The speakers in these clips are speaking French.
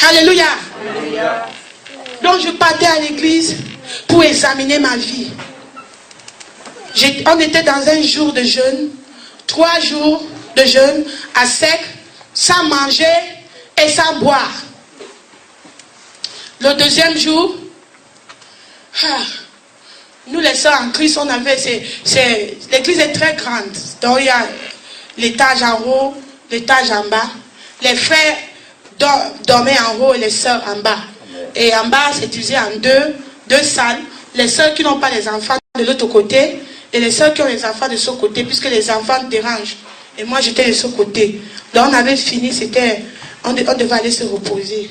Alléluia. Alléluia. Donc je partais à l'église pour examiner ma vie. On était dans un jour de jeûne, 3 jours de jeûne à sec, sans manger et sans boire. Le deuxième jour, nous les sœurs en Christ, on avait, l'église est très grande. Donc il y a l'étage en haut, l'étage en bas. Les frères dormaient en haut et les sœurs en bas. Et en bas, c'est divisé en deux salles. Les sœurs qui n'ont pas les enfants de l'autre côté et les sœurs qui ont les enfants de ce côté, puisque les enfants dérangent. Et moi, j'étais de ce côté. Donc on avait fini, on devait aller se reposer.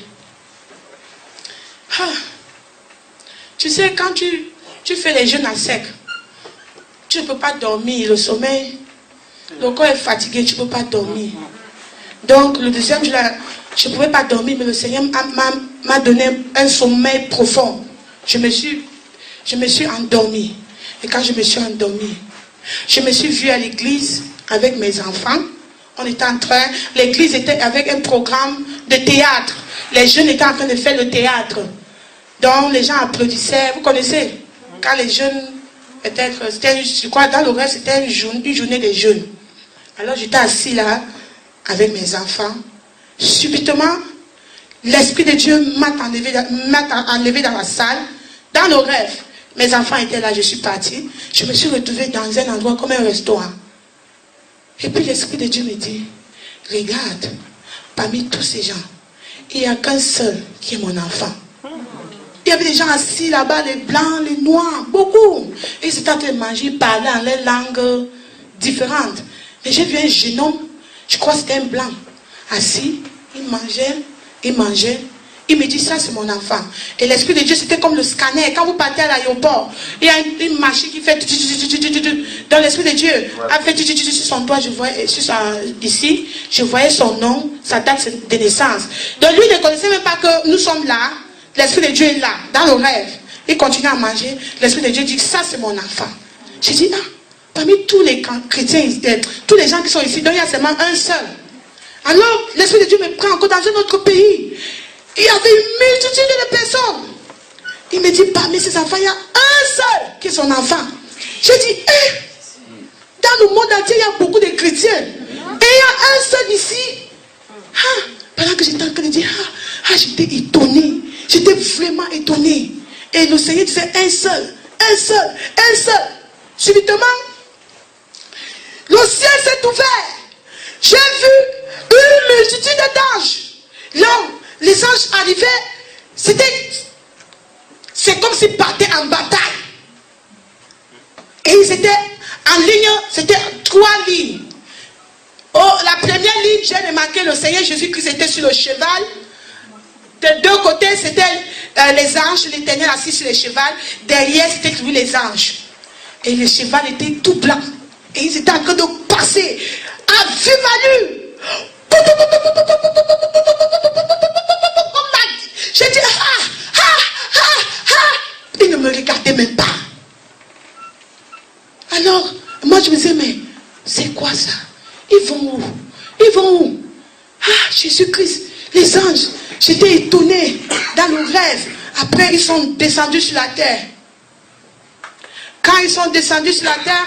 Tu sais, quand tu fais les jeûnes à sec, tu ne peux pas dormir, le sommeil, le corps est fatigué, tu ne peux pas dormir. Donc le deuxième jour, je ne pouvais pas dormir, mais le Seigneur m'a donné un sommeil profond. Je me suis endormie. Et quand je me suis endormie, je me suis vue à l'église avec mes enfants. On était en train, l'église était avec un programme de théâtre. Les jeunes étaient en train de faire le théâtre. Donc les gens applaudissaient, vous connaissez, quand les jeunes, peut-être, je crois dans le rêve, c'était une journée des jeunes. Alors j'étais assis là, avec mes enfants. Subitement, l'Esprit de Dieu m'a enlevé dans la salle, dans le rêve. Mes enfants étaient là, je suis partie. Je me suis retrouvée dans un endroit comme un restaurant. Et puis l'Esprit de Dieu me dit, regarde, parmi tous ces gens, il n'y a qu'un seul qui est mon enfant. Il y avait des gens assis là-bas, les blancs, les noirs, beaucoup. Et ils étaient en train de manger, ils parlaient en leur langue différente. Mais j'ai vu un jeune homme, je crois que c'était un blanc, assis, il mangeait. Il me dit, ça c'est mon enfant. Et l'Esprit de Dieu, c'était comme le scanner. Quand vous partez à l'aéroport, il y a une machine qui fait... Dans l'Esprit de Dieu, a fait sur son doigt, je voyais, ici, je voyais son nom, sa date de naissance. Donc lui ne connaissait même pas que nous sommes là. L'Esprit de Dieu est là, dans le rêve. Il continue à manger. L'Esprit de Dieu dit, ça c'est mon enfant. J'ai dit, parmi tous les chrétiens, tous les gens qui sont ici, donc il y a seulement un seul. Alors, l'Esprit de Dieu me prend encore dans un autre pays. Il y avait une multitude de personnes. Il me dit, parmi ces enfants, il y a un seul qui est son enfant. J'ai dit, dans le monde entier, il y a beaucoup de chrétiens. Et il y a un seul ici. Pendant que j'étais en train de dire, j'étais étonnée. J'étais vraiment étonnée. Et le Seigneur disait, un seul. Subitement, le ciel s'est ouvert. J'ai vu une multitude d'anges. Là, les anges arrivaient, c'est comme s'ils partaient en bataille. Et ils étaient en ligne, c'était 3 lignes. La première ligne, j'ai remarqué le Seigneur Jésus-Christ était sur le cheval. De 2 côtés, c'était les anges, l'Éternel assis sur le cheval. Derrière, c'était lui les anges. Et le cheval était tout blanc. Et ils étaient en train de passer à vive allure. J'ai dit, il ne me regardait même pas. Alors, moi je me disais, mais c'est quoi ça? Ils vont où? Jésus-Christ, les anges. J'étais étonnée dans le rêve. Après, ils sont descendus sur la terre. Quand ils sont descendus sur la terre,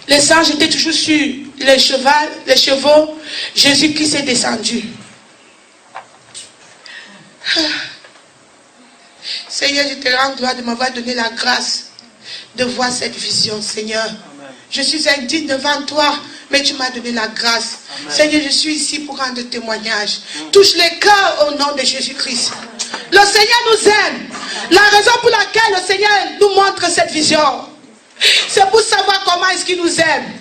les anges étaient toujours sur les chevaux. Jésus-Christ est descendu. Seigneur, je te rends gloire de m'avoir donné la grâce de voir cette vision, Seigneur. Je suis indigne devant toi, mais tu m'as donné la grâce. Amen. Seigneur, je suis ici pour rendre témoignage. Touche les cœurs au nom de Jésus-Christ. Le Seigneur nous aime. La raison pour laquelle le Seigneur nous montre cette vision, c'est pour savoir comment est-ce qu'il nous aime.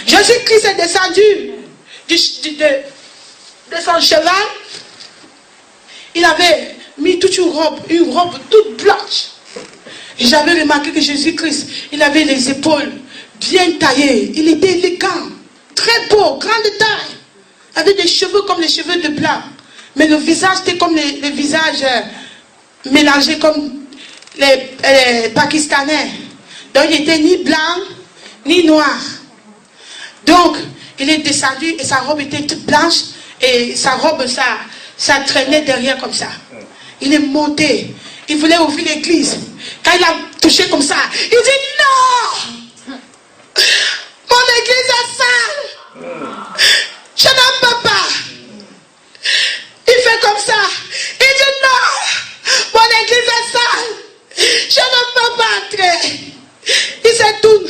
Jésus-Christ est descendu de son cheval. Il avait mis toute une robe toute blanche. Et j'avais remarqué que Jésus-Christ, il avait les épaules bien taillées. Il était élégant, très beau, grande taille. Avec des cheveux comme les cheveux de blanc. Mais le visage était comme le visage mélangé comme les Pakistanais. Donc il n'était ni blanc, ni noir. Donc il est descendu et sa robe était toute blanche. et sa robe, ça traînait derrière comme ça. Il est monté. Il voulait ouvrir l'église. Quand il a touché comme ça, il dit non! Mon église est sale! Je n'en peux pas! Il fait comme ça. Il dit non! Mon église est sale! Je ne peux pas entrer! Il se tourne.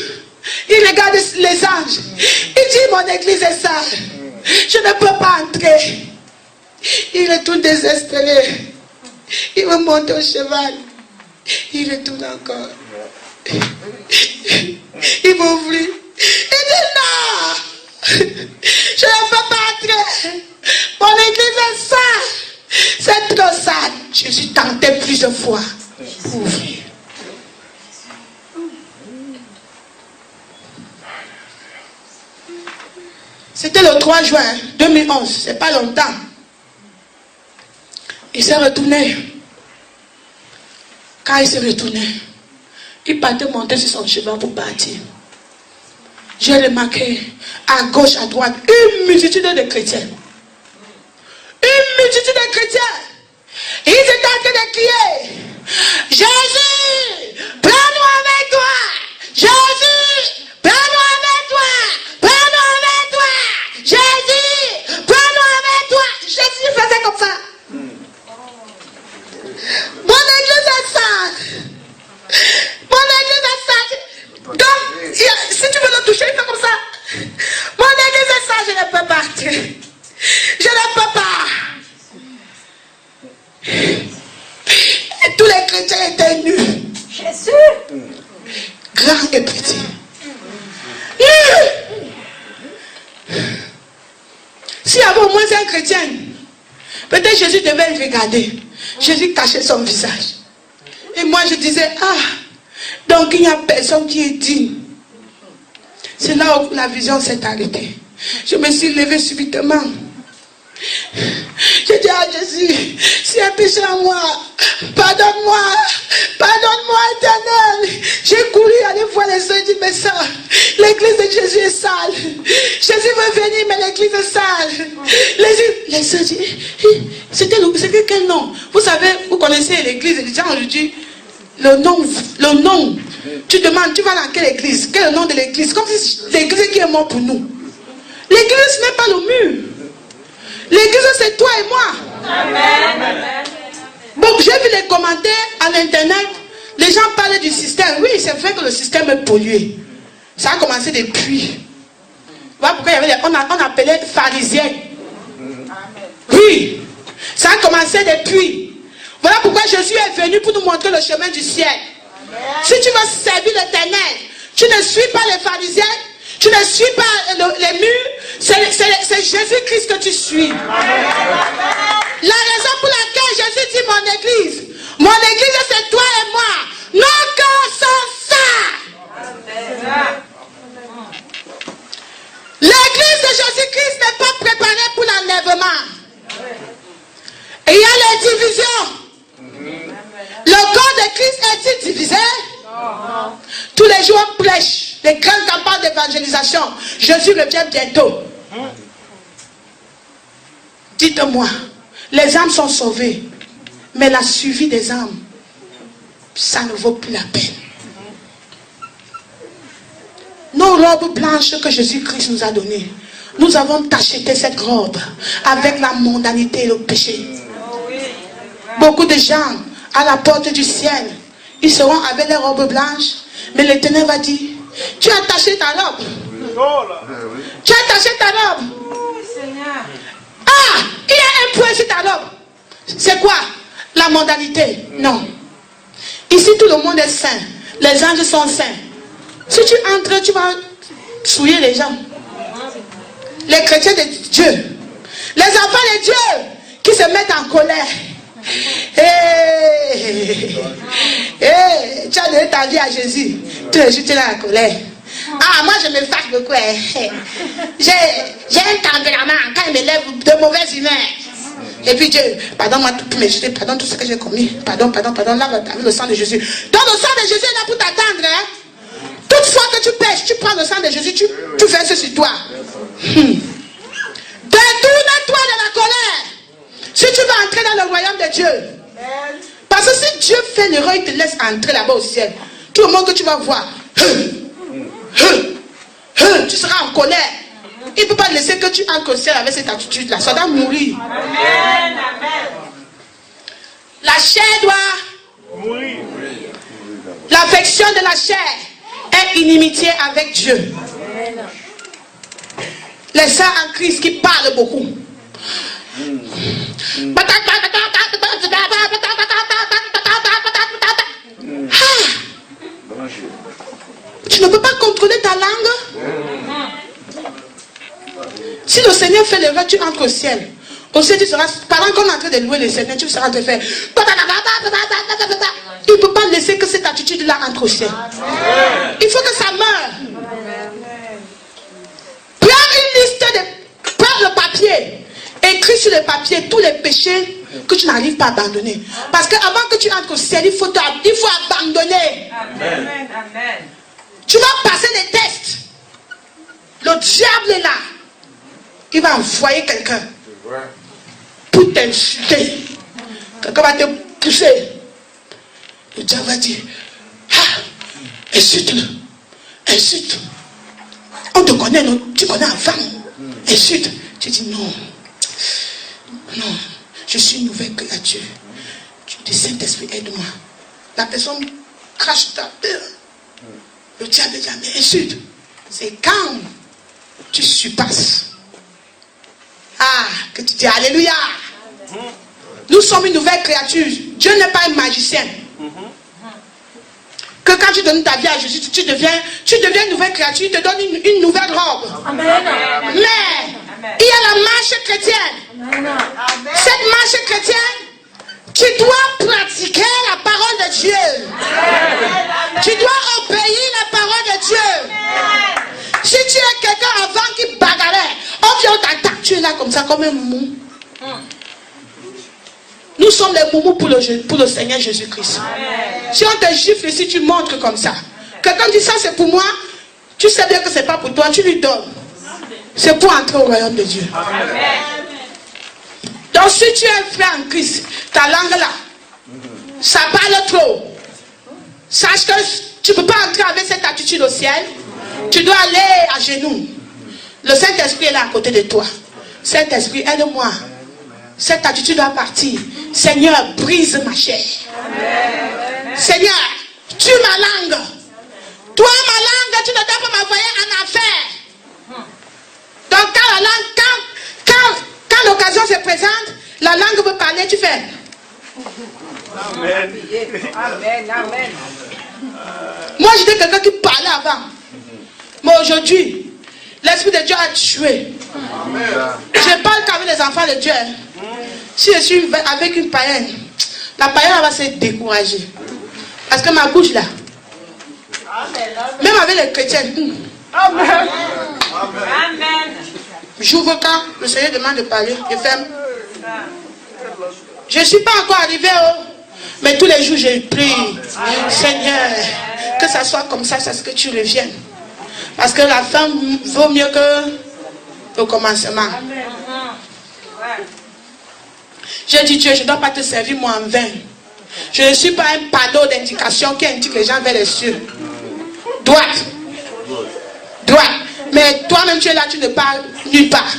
Il regarde les anges. Il dit mon église est sale. Je ne peux pas entrer. Il est tout désespéré. Il veut monter au cheval. Il retourne encore. Il veut ouvrir. Il dit non. Je ne peux pas entrer. Mon église est sale. C'est trop sale. Je suis tenté plusieurs fois pour ouvrir. C'était le 3 juin 2011, c'est pas longtemps. Il s'est retourné. Quand il s'est retourné, il partait monter sur son cheval pour partir. J'ai remarqué à gauche, à droite, une multitude de chrétiens. Une multitude de chrétiens. Ils étaient en train de crier. Jésus, prends-nous avec toi. Jésus, prends-nous avec toi. Prends-nous avec toi. Jésus, prends-nous avec toi. Jésus faisait comme ça. Mon église est sale. Mon église est sale. Donc, si tu veux le toucher, il fait comme ça. Mon église est sale, je ne peux pas entrer. Je ne peux pas. Et tous les chrétiens étaient nus. Jésus. Grand et petit. S'il y avait au moins un chrétien, peut-être Jésus devait le regarder. Jésus cachait son visage. Et moi je disais, ah, donc il n'y a personne qui est digne. C'est là où la vision s'est arrêtée. Je me suis levée subitement. J'ai dit à Jésus, si un péché en moi, pardonne-moi, pardonne-moi éternel. J'ai couru aller voir les soeurs et dit, mais ça, l'église de Jésus est sale. Jésus veut venir, mais l'église est sale. Les soeurs disent, c'était quel nom? Vous savez, vous connaissez l'église, les gens lui disent, le nom. Tu demandes, tu vas dans quelle église? Quel est le nom de l'église? Comme si l'église qui est morte pour nous. L'église n'est pas le mur. L'église, c'est toi et moi. Amen. Bon, j'ai vu les commentaires à l'internet. Les gens parlaient du système. Oui, c'est vrai que le système est pollué. Ça a commencé depuis. Voilà pourquoi il y avait on appelait pharisiens. Oui, ça a commencé depuis. Voilà pourquoi Jésus est venu pour nous montrer le chemin du ciel. Si tu veux servir l'Éternel, tu ne suis pas les pharisiens. Tu ne suis pas les murs, c'est Jésus-Christ que tu suis. La raison pour laquelle Jésus dit mon église c'est toi et moi. Nos cœurs sont saints. L'église de Jésus-Christ n'est pas préparée pour l'enlèvement. Et il y a les divisions. Le corps de Christ est-il divisé? Tous les jours on prêche. Les grandes campagnes d'évangélisation. Jésus revient bientôt. Dites-moi, les âmes sont sauvées, mais la suivi des âmes, ça ne vaut plus la peine. Nos robes blanches que Jésus-Christ nous a données, nous avons tacheté cette robe avec la mondanité et le péché. Beaucoup de gens à la porte du ciel, ils seront avec les robes blanches, mais l'Éternel va dire, tu as taché ta robe. Tu as taché ta robe. Ah, il y a un point sur ta robe. C'est quoi? La mondanité. Non. Ici, tout le monde est saint. Les anges sont saints. Si tu entres, tu vas souiller les gens. Les chrétiens de Dieu. Les enfants de Dieu qui se mettent en colère. Tu as donné ta vie à Jésus. Tu es juste dans la colère. Ah, moi je me fâche beaucoup. J'ai un tempérament. Quand il me lève de mauvaise humeur. Et puis Dieu, pardonne-moi tous mes péchés, pardonne tout ce que j'ai commis. Pardon, lave avec le sang de Jésus. Donc le sang de Jésus est là pour t'attendre. Toute fois que tu pêches, tu prends le sang de Jésus, tu verses sur toi. Détourne-toi de dans le royaume de Dieu. Parce que si Dieu fait l'erreur, il te laisse entrer là-bas au ciel. Tout le monde que tu vas voir, tu seras en colère. Il ne peut pas laisser que tu entres au ciel avec cette attitude-là. Ça doit mourir. Amen. La chair doit mourir. L'affection de la chair est inimitié avec Dieu. Les sœurs en Christ qui parlent beaucoup. Tu ne peux pas contrôler ta langue. Si le Seigneur fait l'erreur, tu entres au ciel. Au ciel, tu seras, pendant qu'on est en train de louer le Seigneur, tu seras en train de faire. Il ne peut pas laisser que cette attitude-là entre au ciel. Il faut que ça meure. Prends le papier. Écris sur le papier tous les péchés que tu n'arrives pas à abandonner. Parce qu'avant que tu entres au ciel, il faut abandonner. Amen. Tu vas passer les tests. Le diable est là. Il va envoyer quelqu'un pour t'insulter. Quelqu'un va te pousser. Le diable va dire, insulte-le. Insulte. On te connaît, non? Tu connais avant. Insulte. Tu dis non. Non. Je suis une nouvelle créature. Tu dis, Saint-Esprit, aide-moi. La personne crache ta peur. Le diable dit, mais insulte. C'est quand tu surpasses. Que tu dis Alléluia. Nous sommes une nouvelle créature. Dieu n'est pas un magicien. Que quand tu donnes ta vie à Jésus, tu deviens une nouvelle créature. Il te donne une nouvelle robe. Amen. Mais il y a la marche chrétienne. Cette marche chrétienne, tu dois pratiquer la parole de Dieu. Tu dois obéir la parole de Dieu. Si tu es quelqu'un avant qui bagarrait, on vient t'attaquer, tu es là comme ça, comme un mou. Nous sommes les moumous pour le Seigneur Jésus-Christ. Si on te gifle, si tu montres comme ça, quelqu'un dit ça c'est pour moi, tu sais bien que c'est pas pour toi, tu lui donnes. C'est pour entrer au royaume de Dieu. Donc si tu es frère en Christ, ta langue là, ça parle trop. Sache que tu ne peux pas entrer avec cette attitude au ciel. Tu dois aller à genoux. Le Saint-Esprit est là à côté de toi. Saint-Esprit, aide-moi. Cette attitude doit partir. Seigneur, brise ma chair. Seigneur, tue ma langue. Toi, ma langue, tu ne dois pas m'envoyer en affaire. Donc, quand l'occasion se présente, la langue veut parler, tu fais. Amen. Moi, j'étais quelqu'un qui parlait avant. Mais aujourd'hui, l'Esprit de Dieu a tué. Je parle qu'avec les enfants de Dieu. Si je suis avec une païenne, la païenne va se décourager. Parce que ma bouche là, même avec les chrétiens, Amen. j'ouvre quand le Seigneur demande de parler, je ferme. Je ne suis pas encore arrivé, mais tous les jours je prie, Seigneur, que ça soit comme ça, c'est ce que tu reviennes. Parce que la fin vaut mieux que le commencement. J'ai dit, Dieu, je ne dois pas te servir moi en vain. Je ne suis pas un panneau d'indication qui indique les gens vers les cieux. Droite. Mais toi-même tu es là, tu ne parles nulle part.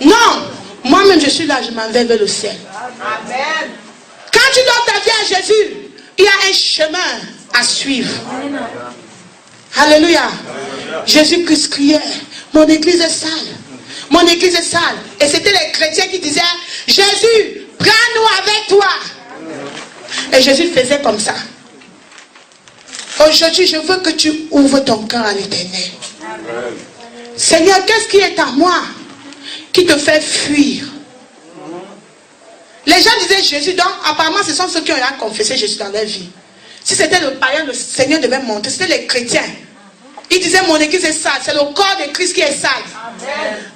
Non, moi-même je suis là, je m'en vais vers le ciel. Amen. Quand tu donnes ta vie à Jésus, il y a un chemin à suivre. Alléluia. Jésus-Christ criait, mon église est sale. Mon église est sale. Et c'était les chrétiens qui disaient, Jésus, prends-nous avec toi. Et Jésus faisait comme ça. Aujourd'hui, je veux que tu ouvres ton cœur à l'Éternel. Seigneur, qu'est-ce qui est en moi qui te fait fuir? Les gens disaient Jésus, donc apparemment ce sont ceux qui ont confessé Jésus dans leur vie. Si c'était le païen, le Seigneur devait monter. C'était les chrétiens. Ils disaient mon église est sale. C'est le corps de Christ qui est sale.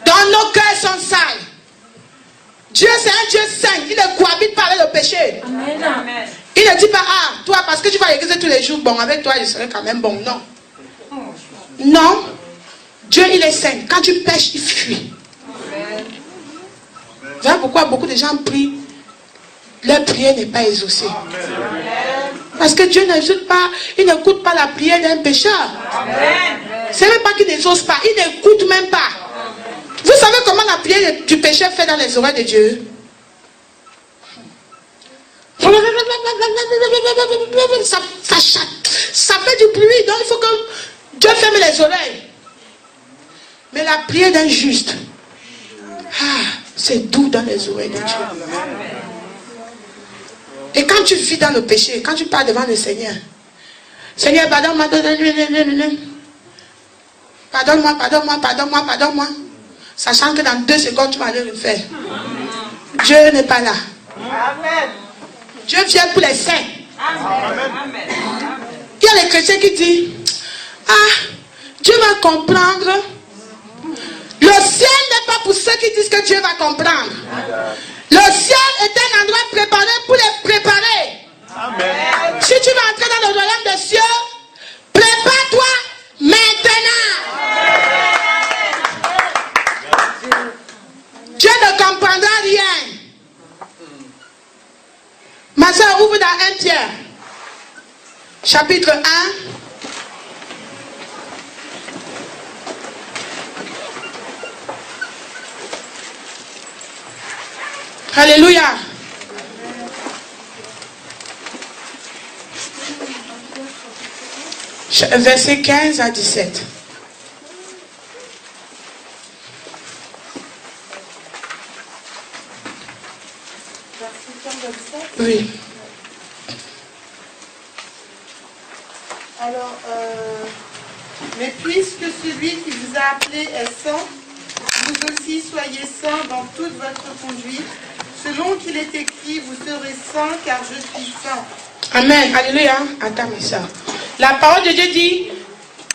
Donc nos cœurs sont sales. Dieu c'est un Dieu saint. Il ne cohabite pas avec le péché. Amen. Il ne dit pas, toi parce que tu vas à l'église tous les jours, bon avec toi je serai quand même bon. Non. Non. Dieu il est saint. Quand tu pêches, il fuit. Voilà pourquoi beaucoup de gens prient. leur prière n'est pas exaucée. Parce que Dieu n'écoute pas, il n'écoute pas la prière d'un pécheur. C'est même pas qu'il n'exauce pas, il n'écoute même pas. Vous savez comment la prière du pécheur fait dans les oreilles de Dieu? Ça fait du bruit, donc il faut que Dieu ferme les oreilles. Mais la prière d'un juste, c'est doux dans les oreilles de Dieu. Et quand tu vis dans le péché, quand tu parles devant le Seigneur, Seigneur, pardonne-moi, pardonne-moi, pardonne-moi, pardonne-moi, pardonne-moi, sachant que dans 2 secondes, tu vas aller le faire. Dieu n'est pas là. Dieu vient pour les saints. Il y a les chrétiens qui disent, Dieu va comprendre. Le ciel n'est pas pour ceux qui disent que Dieu va comprendre. Le ciel est un endroit préparé pour les préparer. Amen. Si tu vas entrer dans le royaume des cieux, prépare-toi maintenant. Dieu ne comprendra rien. Ma soeur, ouvre dans 1 Pierre, chapitre 1. Alléluia. Verset 15 à 17. Oui. Alors, mais puisque celui qui vous a appelé est saint, vous aussi soyez saints dans toute votre conduite. Selon qu'il est écrit, vous serez saints car je suis saint. Amen. Alléluia. Attends, mes soeurs. La parole de Dieu dit,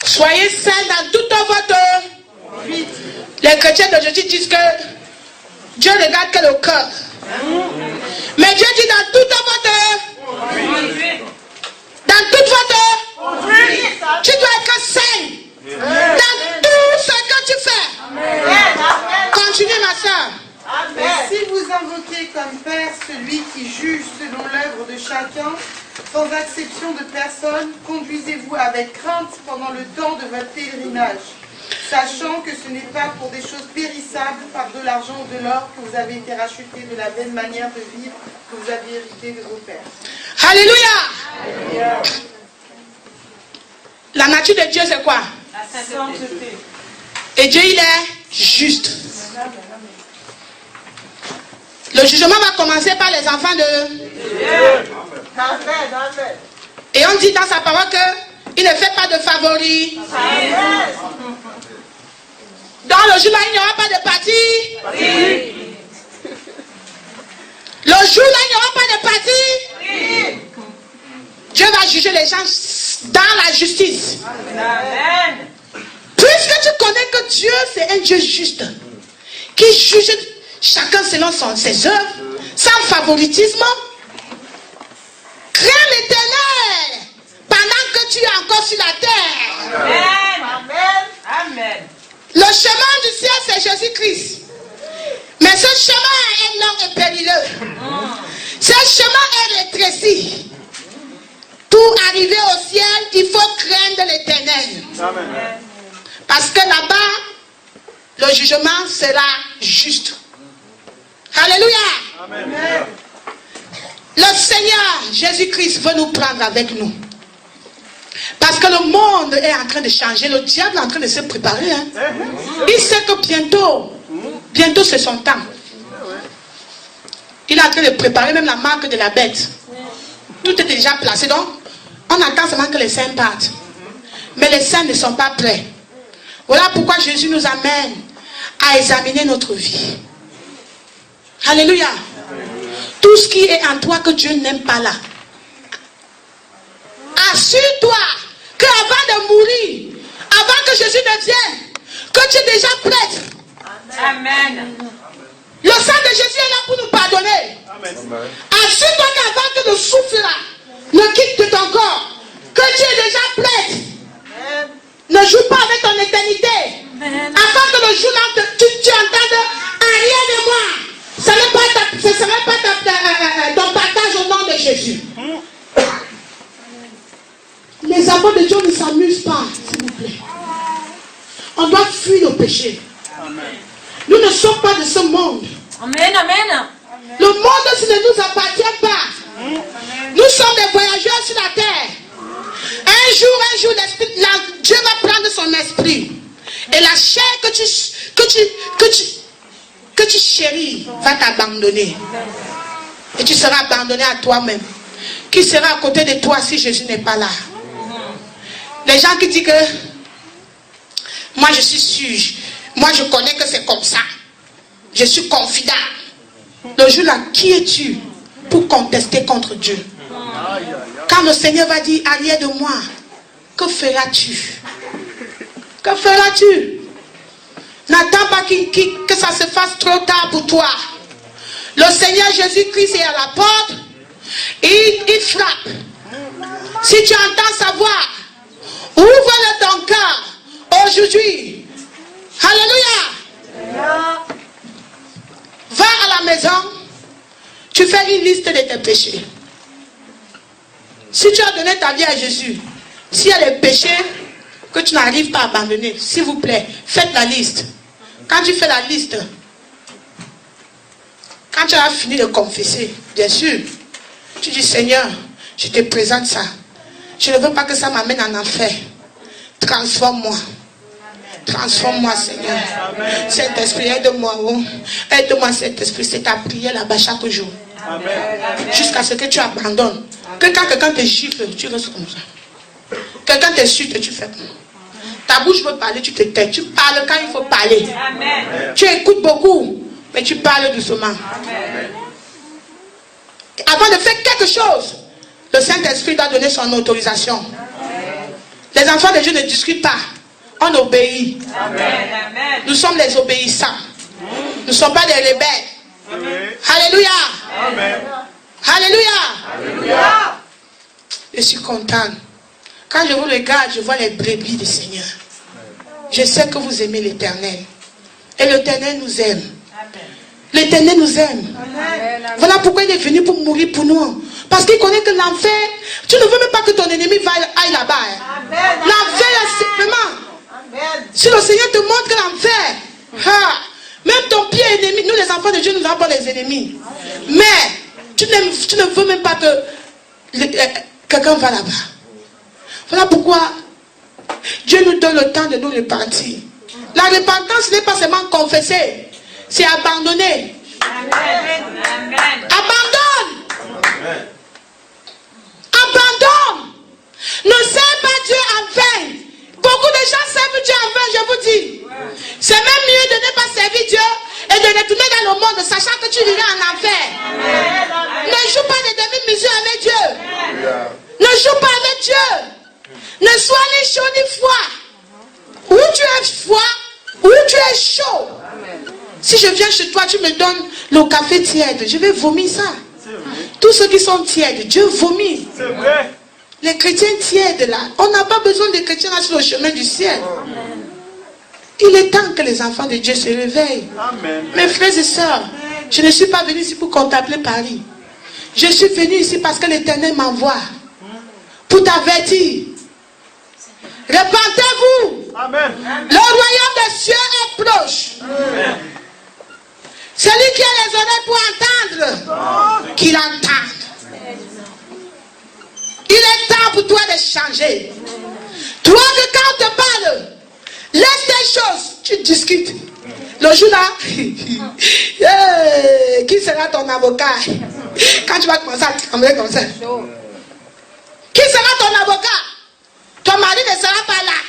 soyez saints dans toute votre conduite. Les chrétiens d'aujourd'hui disent que Dieu regarde que le cœur. Mais Dieu dit dans toute votre conduite. Dans toute votre conduite. Tu dois être saint. Dans tout ce que tu fais. Continue, ma soeur. Et si vous invoquez comme Père celui qui juge selon l'œuvre de chacun, sans exception de personne, conduisez-vous avec crainte pendant le temps de votre pèlerinage, sachant que ce n'est pas pour des choses périssables, par de l'argent ou de l'or, que vous avez été rachetés de la belle manière de vivre que vous aviez hérité de vos pères. Alléluia. Alléluia. La nature de Dieu, c'est quoi? La sainteté. Et Dieu, il est juste. Le jugement va commencer par les enfants de Dieu. Et on dit dans sa parole qu'il ne fait pas de favoris. Dans le jour-là, il n'y aura pas de parti. Le jour-là, il n'y aura pas de parti. Dieu va juger les gens dans la justice. Amen. Puisque tu connais que Dieu, c'est un Dieu juste, qui juge chacun selon ses œuvres, sans favoritisme, crains l'Éternel pendant que tu es encore sur la terre. Amen. Amen. Le chemin du ciel, c'est Jésus-Christ. Mais ce chemin est long et périlleux. Ce chemin est rétréci. Pour arriver au ciel, il faut craindre l'Éternel. Parce que là-bas, le jugement sera juste. Alléluia. Amen. Le Seigneur Jésus-Christ veut nous prendre avec nous. Parce que le monde est en train de changer. Le diable est en train de se préparer. Hein. Il sait que bientôt c'est son temps. Il est en train de préparer même la marque de la bête. Tout est déjà placé. Donc, on attend seulement que les saints partent. Mais les saints ne sont pas prêts. Voilà pourquoi Jésus nous amène à examiner notre vie. Alléluia. Tout ce qui est en toi que Dieu n'aime pas là. Assure-toi qu'avant de mourir, avant que Jésus ne vienne, que tu es déjà prête. Amen. Le sang de Jésus est là pour nous pardonner. Assure-toi qu'avant que le souffle là ne quitte de ton corps, que tu es déjà prête. Ne joue pas avec ton éternité. Afin que le jour là, tu entendes rien de moi. Ce n'est pas ton Jésus. Les enfants de Dieu ne s'amusent pas, s'il vous plaît. On doit fuir nos péchés. Nous ne sommes pas de ce monde. Amen, amen. Le monde, ce ne nous appartient pas. Nous sommes des voyageurs sur la terre. Un jour, Dieu va prendre son esprit. Et la chair que tu chéris va t'abandonner. Et tu seras abandonné à toi-même. Qui sera à côté de toi si Jésus n'est pas là? Les gens qui disent que moi je suis sûr, moi je connais que c'est comme ça. Je suis confident. Le jour-là, qui es-tu pour contester contre Dieu? Quand le Seigneur va dire, arrière de moi, que feras-tu? Que feras-tu? N'attends pas que ça se fasse trop tard pour toi. Le Seigneur Jésus-Christ est à la porte. Il frappe. Si tu entends sa voix, ouvre-le ton cœur aujourd'hui. Alléluia. Va à la maison. Tu fais une liste de tes péchés. Si tu as donné ta vie à Jésus, s'il y a des péchés que tu n'arrives pas à abandonner, s'il vous plaît, faites la liste. Quand tu fais la liste, quand tu as fini de confesser, bien sûr, tu dis, Seigneur, je te présente ça. Je ne veux pas que ça m'amène en enfer. Transforme-moi. Transforme-moi, Seigneur. Saint-Esprit, aide-moi. Oh. Aide-moi, Saint-Esprit. C'est ta prière là-bas chaque jour. Jusqu'à ce que tu abandonnes. Que quand quelqu'un te gifle, tu restes comme ça. Quelqu'un t'insulte, tu fais comme ça. Ta bouche veut parler, tu te tais. Tu parles quand il faut parler. Amen. Tu écoutes beaucoup, mais tu parles doucement. Amen. Avant de faire quelque chose, le Saint-Esprit doit donner son autorisation. Les enfants de Dieu ne discutent pas. On obéit. Amen. Nous sommes les obéissants. Nous ne sommes pas des rebelles. Alléluia. Alléluia. Je suis contente. Quand je vous regarde, je vois les brebis du Seigneur. Je sais que vous aimez l'Éternel. Et l'Éternel nous aime. L'Éternel nous aime. Voilà pourquoi il est venu pour mourir pour nous. Parce qu'il connaît que l'enfer, tu ne veux même pas que ton ennemi aille là-bas. L'enfer, simplement. Si le Seigneur te montre l'enfer, même ton pied ennemi, nous les enfants de Dieu, nous n'avons pas les ennemis. Mais tu ne veux même pas que quelqu'un va là-bas. Voilà pourquoi Dieu nous donne le temps de nous repentir. La repentance n'est pas seulement confesser, c'est abandonner. Abandonne. Abandonne. Ne serve pas Dieu en vain. Beaucoup de gens servent Dieu en vain, je vous dis. C'est même mieux de ne pas servir Dieu et de retourner dans le monde, sachant que tu iras en enfer. Ne joue pas des demi-mesures avec Dieu. Ne joue pas avec Dieu. Ne sois ni chaud ni froid. Ou tu es froid, ou tu es chaud. Si je viens chez toi, tu me donnes le café tiède, je vais vomir ça. Tous ceux qui sont tièdes, Dieu vomit. Les chrétiens tièdes là, on n'a pas besoin de chrétiens là sur le chemin du ciel. Il est temps que les enfants de Dieu se réveillent. Mes frères et sœurs, je ne suis pas venu ici pour contempler Paris. Je suis venu ici parce que l'Éternel m'envoie pour t'avertir. Repentez-vous. Le royaume des cieux est proche. Celui qui a les oreilles pour entendre, qu'il entende. Il est temps pour toi de changer. Toi que quand on te parle, laisse tes choses, tu discutes. Le jour là, qui sera ton avocat? Quand tu vas commencer à trembler comme ça. Qui sera ton avocat? Ton mari ne sera pas là.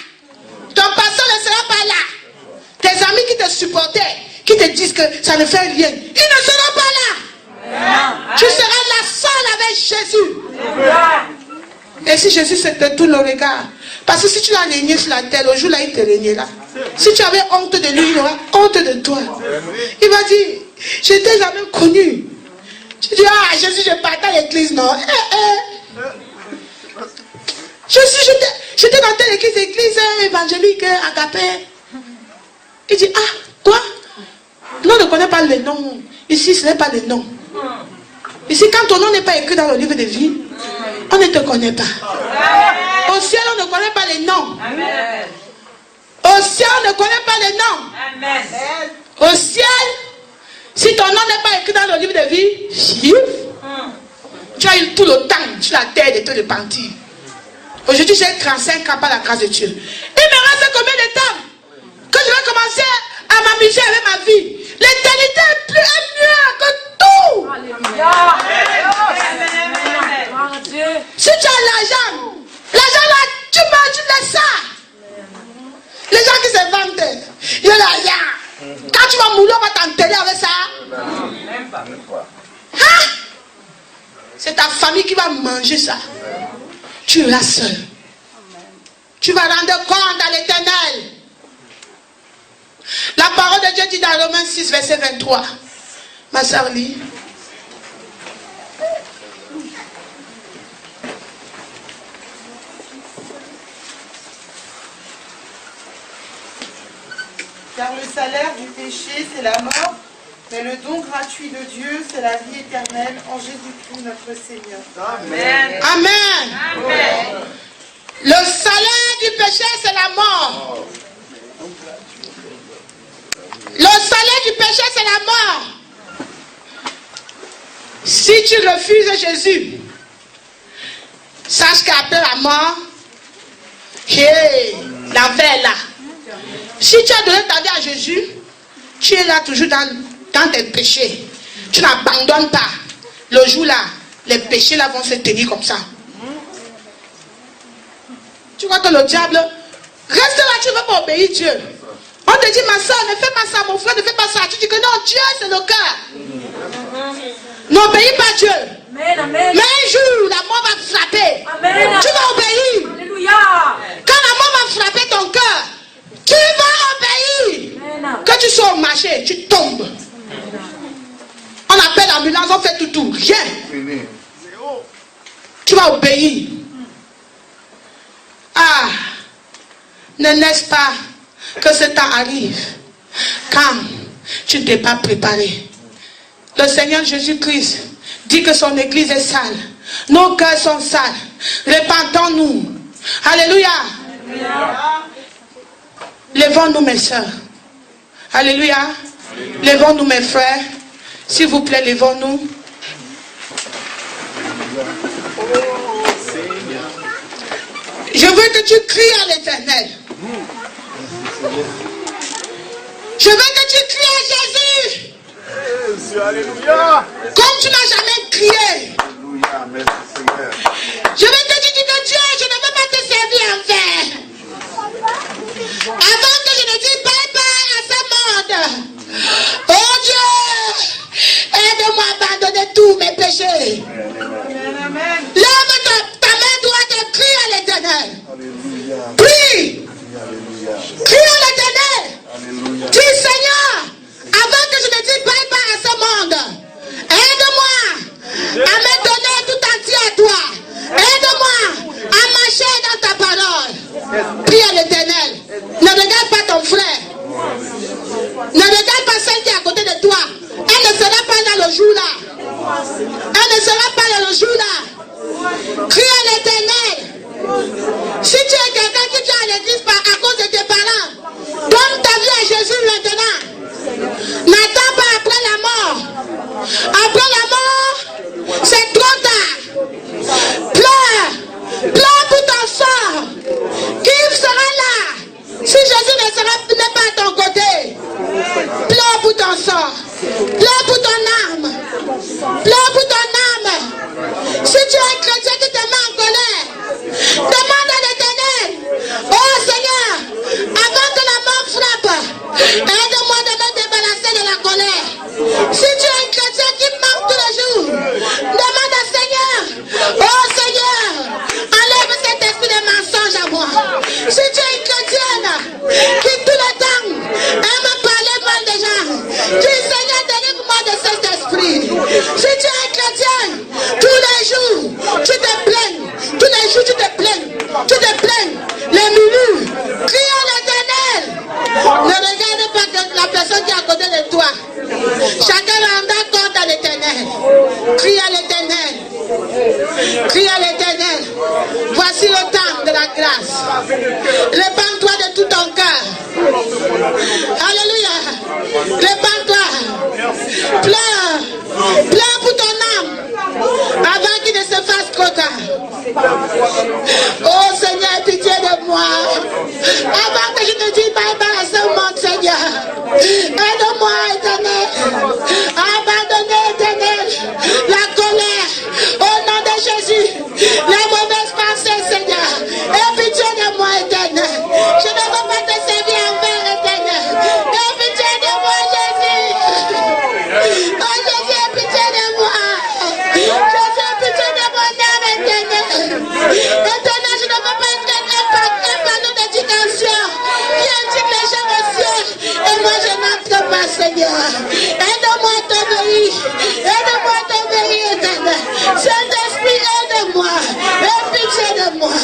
Ton pasteur ne sera pas là. Tes amis qui te supportaient, qui te disent que ça ne fait rien, ils ne seront pas là. Tu seras la seule avec Jésus. Et si Jésus se te tourne le regard, parce que si tu l'as régné sur la terre, le jour là, il te régnera. Si tu avais honte de lui, il aura honte de toi. Il va dire, je t'ai jamais connu. Tu dis, ah, Jésus, je partais à l'église, non. J'étais dans telle église évangélique, agapée. Il dit, ah, quoi? Non, on ne connaît pas le nom. Ici, ce n'est pas le nom. Ici, quand ton nom n'est pas écrit dans le livre de vie, on ne te connaît pas. Au ciel, on ne connaît pas les noms. Amen. Au ciel, on ne connaît pas les noms. Amen. Au ciel, si ton nom n'est pas écrit dans le livre de vie, tu as eu tout le temps sur la terre de te repentir. Aujourd'hui, j'ai 35 ans par la grâce de Dieu. Il me reste combien de temps que je vais commencer à m'amuser avec ma vie? L'éternité est mieux que tout. Si tu as l'argent là, tu manges, tu laisses ça. Les gens qui se vantent, il y a l'argent. Quand tu vas mourir, on va t'enterrer avec ça. Hein? C'est ta famille qui va manger ça. Tu iras seul. Tu vas rendre compte à l'Éternel. La parole de Dieu dit dans Romains 6, verset 23. Ma soeur lit. Car le salaire du péché, c'est la mort, mais le don gratuit de Dieu, c'est la vie éternelle en Jésus-Christ notre Seigneur. Amen. Amen. Amen. Le salaire du péché, c'est la mort. Le salaire du péché, c'est la mort. Si tu refuses Jésus, sache qu'après la mort, l'enfer est là. Si tu as donné ta vie à Jésus, tu es là toujours dans tes péchés. Tu n'abandonnes pas. Le jour-là, les péchés là vont se tenir comme ça. Tu vois que le diable, reste là, tu ne veux pas obéir Dieu. On te dit, ma soeur, ne fais pas ça, mon frère, ne fais pas ça. Tu dis que non, Dieu, c'est le cœur. N'obéis pas Dieu. Amen. Amen. Mais un jour, la mort va frapper. Amen. Tu vas obéir. Alléluia. Quand la mort va frapper ton cœur, tu vas obéir. Amen. Que tu sois au marché, tu tombes. On appelle l'ambulance, on fait tout. Rien. Tu vas obéir. Ah, ne laisse pas que ce temps arrive quand tu ne t'es pas préparé. Le Seigneur Jésus-Christ dit que son église est sale. Nos cœurs sont sales. Repentons-nous. Alléluia. Levons-nous, mes soeurs. Alléluia. Levons-nous, mes frères. S'il vous plaît, levons-nous. Je veux que tu cries à l'Éternel. Je veux que tu cries à Jésus. Alléluia. Comme tu n'as jamais crié. Alléluia. Merci Seigneur. Je veux que tu dises que Dieu, je ne veux pas te servir en vain. Avant que je ne dise bye bye à ce monde. Oh Dieu, aide-moi à abandonner tous mes péchés. Amen. Lève ta main droite et crie à l'Éternel. Alléluia. Prie. Alléluia. Crie à l'Éternel. Alléluia. Dis Seigneur, avant que je ne dise bye bye à ce monde, aide-moi à me donner tout entier à toi. Aide-moi à marcher dans ta parole. Prie à l'Éternel. Ne regarde pas ton frère. Ne regarde pas celle qui est à côté de toi. Elle ne sera pas là le jour-là. Elle ne sera pas là le jour-là. Crie à l'Éternel. Si tu es quelqu'un qui vient à l'église à cause de tes parents, donne ta vie à Jésus maintenant. N'attends pas après la mort. Après la mort, c'est trop tard. Pleure. Pleure pour ton sort. Qui sera là si Jésus n'est pas à ton côté? Pleure pour ton sort. Pleure pour ton âme. Pleure pour ton âme. Si tu es un chrétien qui te met en colère, demande à l'Éternel. Oh Seigneur, avant que la mort frappe, aide-moi de me débarrasser de la colère. Si tu es un chrétien qui manque tous les jours, demande à Seigneur. Oh Seigneur, enlève cet esprit de mensonge à moi. Si tu es une chrétienne qui tout le temps aime parler mal des gens, dis Seigneur, délivre-moi de cet esprit. Si tu es un chrétien, tous les jours, tu te plains. Tous les jours, tu te plains. Tu te plains. Les minutes. Crie à l'Éternel. Ne regarde pas que la personne qui est à côté de toi. Chacun rendra compte à l'Éternel. Crie à l'Éternel. ta grâce. Répands-toi de tout ton cœur. Alléluia. Répands-toi. Pleure. Pleure pour ton âme. Avant qu'il ne se fasse trop tard. Oh Seigneur, pitié de moi. Avant que je ne dise bye bye à ce monde, Seigneur. Aide-moi, Éternel. Abandonnez, Éternel, la colère. Au nom de Jésus. Les mauvaises pensées, Seigneur. Aie pitié de moi, Éternel. Je ne veux pas te servir en vain, Éternel. Aie pitié de moi, Jésus. Oh Jésus, aie pitié de moi. Jésus, aie pitié de mon âme, Éternel. Éternel, je ne veux pas être un panneau d'éducation qui indique les gens au ciel. Et moi, je n'entre pas, Seigneur. Aide-moi à t'obéir. Aide-moi à t'obéir, Éternel. Saint-Esprit, aide-moi. Aie pitié de moi.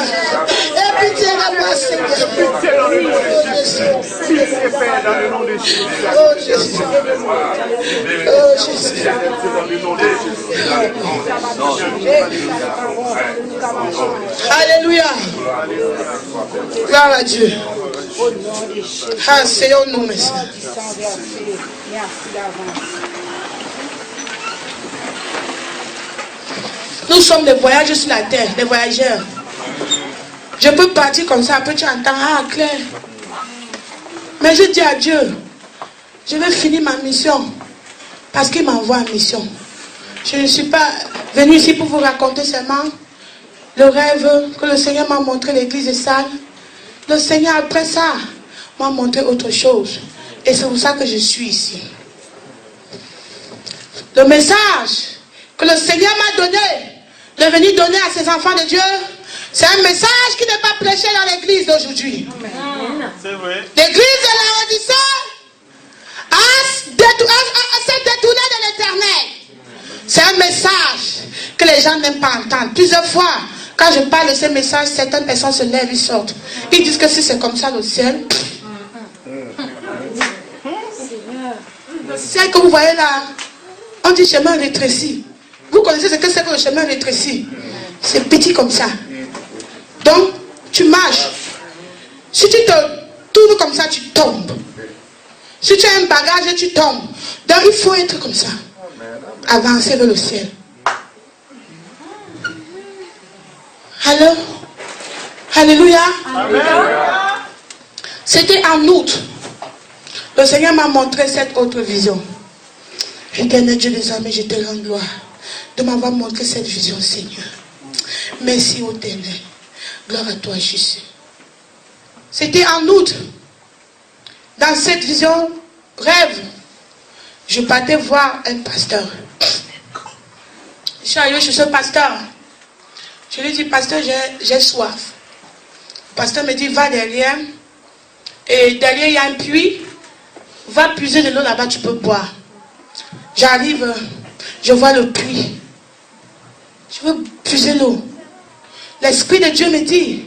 Aie pitié de moi, Seigneur. Pitié dans le nom de Jésus. Pitié, Père, dans le nom de Jésus. Oh Jésus. Oh Jésus. Dans le nom de Jésus. Alléluia. Gloire à Dieu. Ah, Seigneur-nous, merci. Nous sommes des voyageurs sur la terre, des voyageurs. Je peux partir comme ça, après tu entends, ah, clair. Mais je dis à Dieu, je vais finir ma mission. Parce qu'il m'envoie en mission. Je ne suis pas venu ici pour vous raconter seulement le rêve que le Seigneur m'a montré, l'église de Salle. Le Seigneur, après ça, m'a montré autre chose. Et c'est pour ça que je suis ici. Le message que le Seigneur m'a donné, de venir donner à ses enfants de Dieu, c'est un message qui n'est pas prêché dans l'église d'aujourd'hui. C'est vrai. L'église de la Odyssée s'est détournée de l'éternel. C'est un message que les gens n'aiment pas entendre. Plusieurs fois, quand je parle de ce message, certaines personnes se lèvent, ils sortent. Ils disent que si c'est comme ça le ciel, le ciel que vous voyez là, on dit chemin rétréci. Vous connaissez ce que c'est que le chemin rétréci? C'est petit comme ça. Donc, tu marches. Si tu te tournes comme ça, tu tombes. Si tu as un bagage, tu tombes. Donc, il faut être comme ça. Avancer vers le ciel. Allô? Alléluia. C'était en août. Le Seigneur m'a montré cette autre vision. Éternel Dieu des armées, je te rends gloire de m'avoir montré cette vision, Seigneur. Merci, ô Éternel. Gloire à toi, Jésus. C'était en août. Dans cette vision, rêve, je partais voir un pasteur. Je suis arrivé chez ce pasteur. Je lui dis, pasteur, j'ai soif. Le pasteur me dit, va derrière. Et derrière, il y a un puits. Va puiser de l'eau là-bas, tu peux boire. J'arrive, je vois le puits. Je veux puiser l'eau. L'Esprit de Dieu me dit,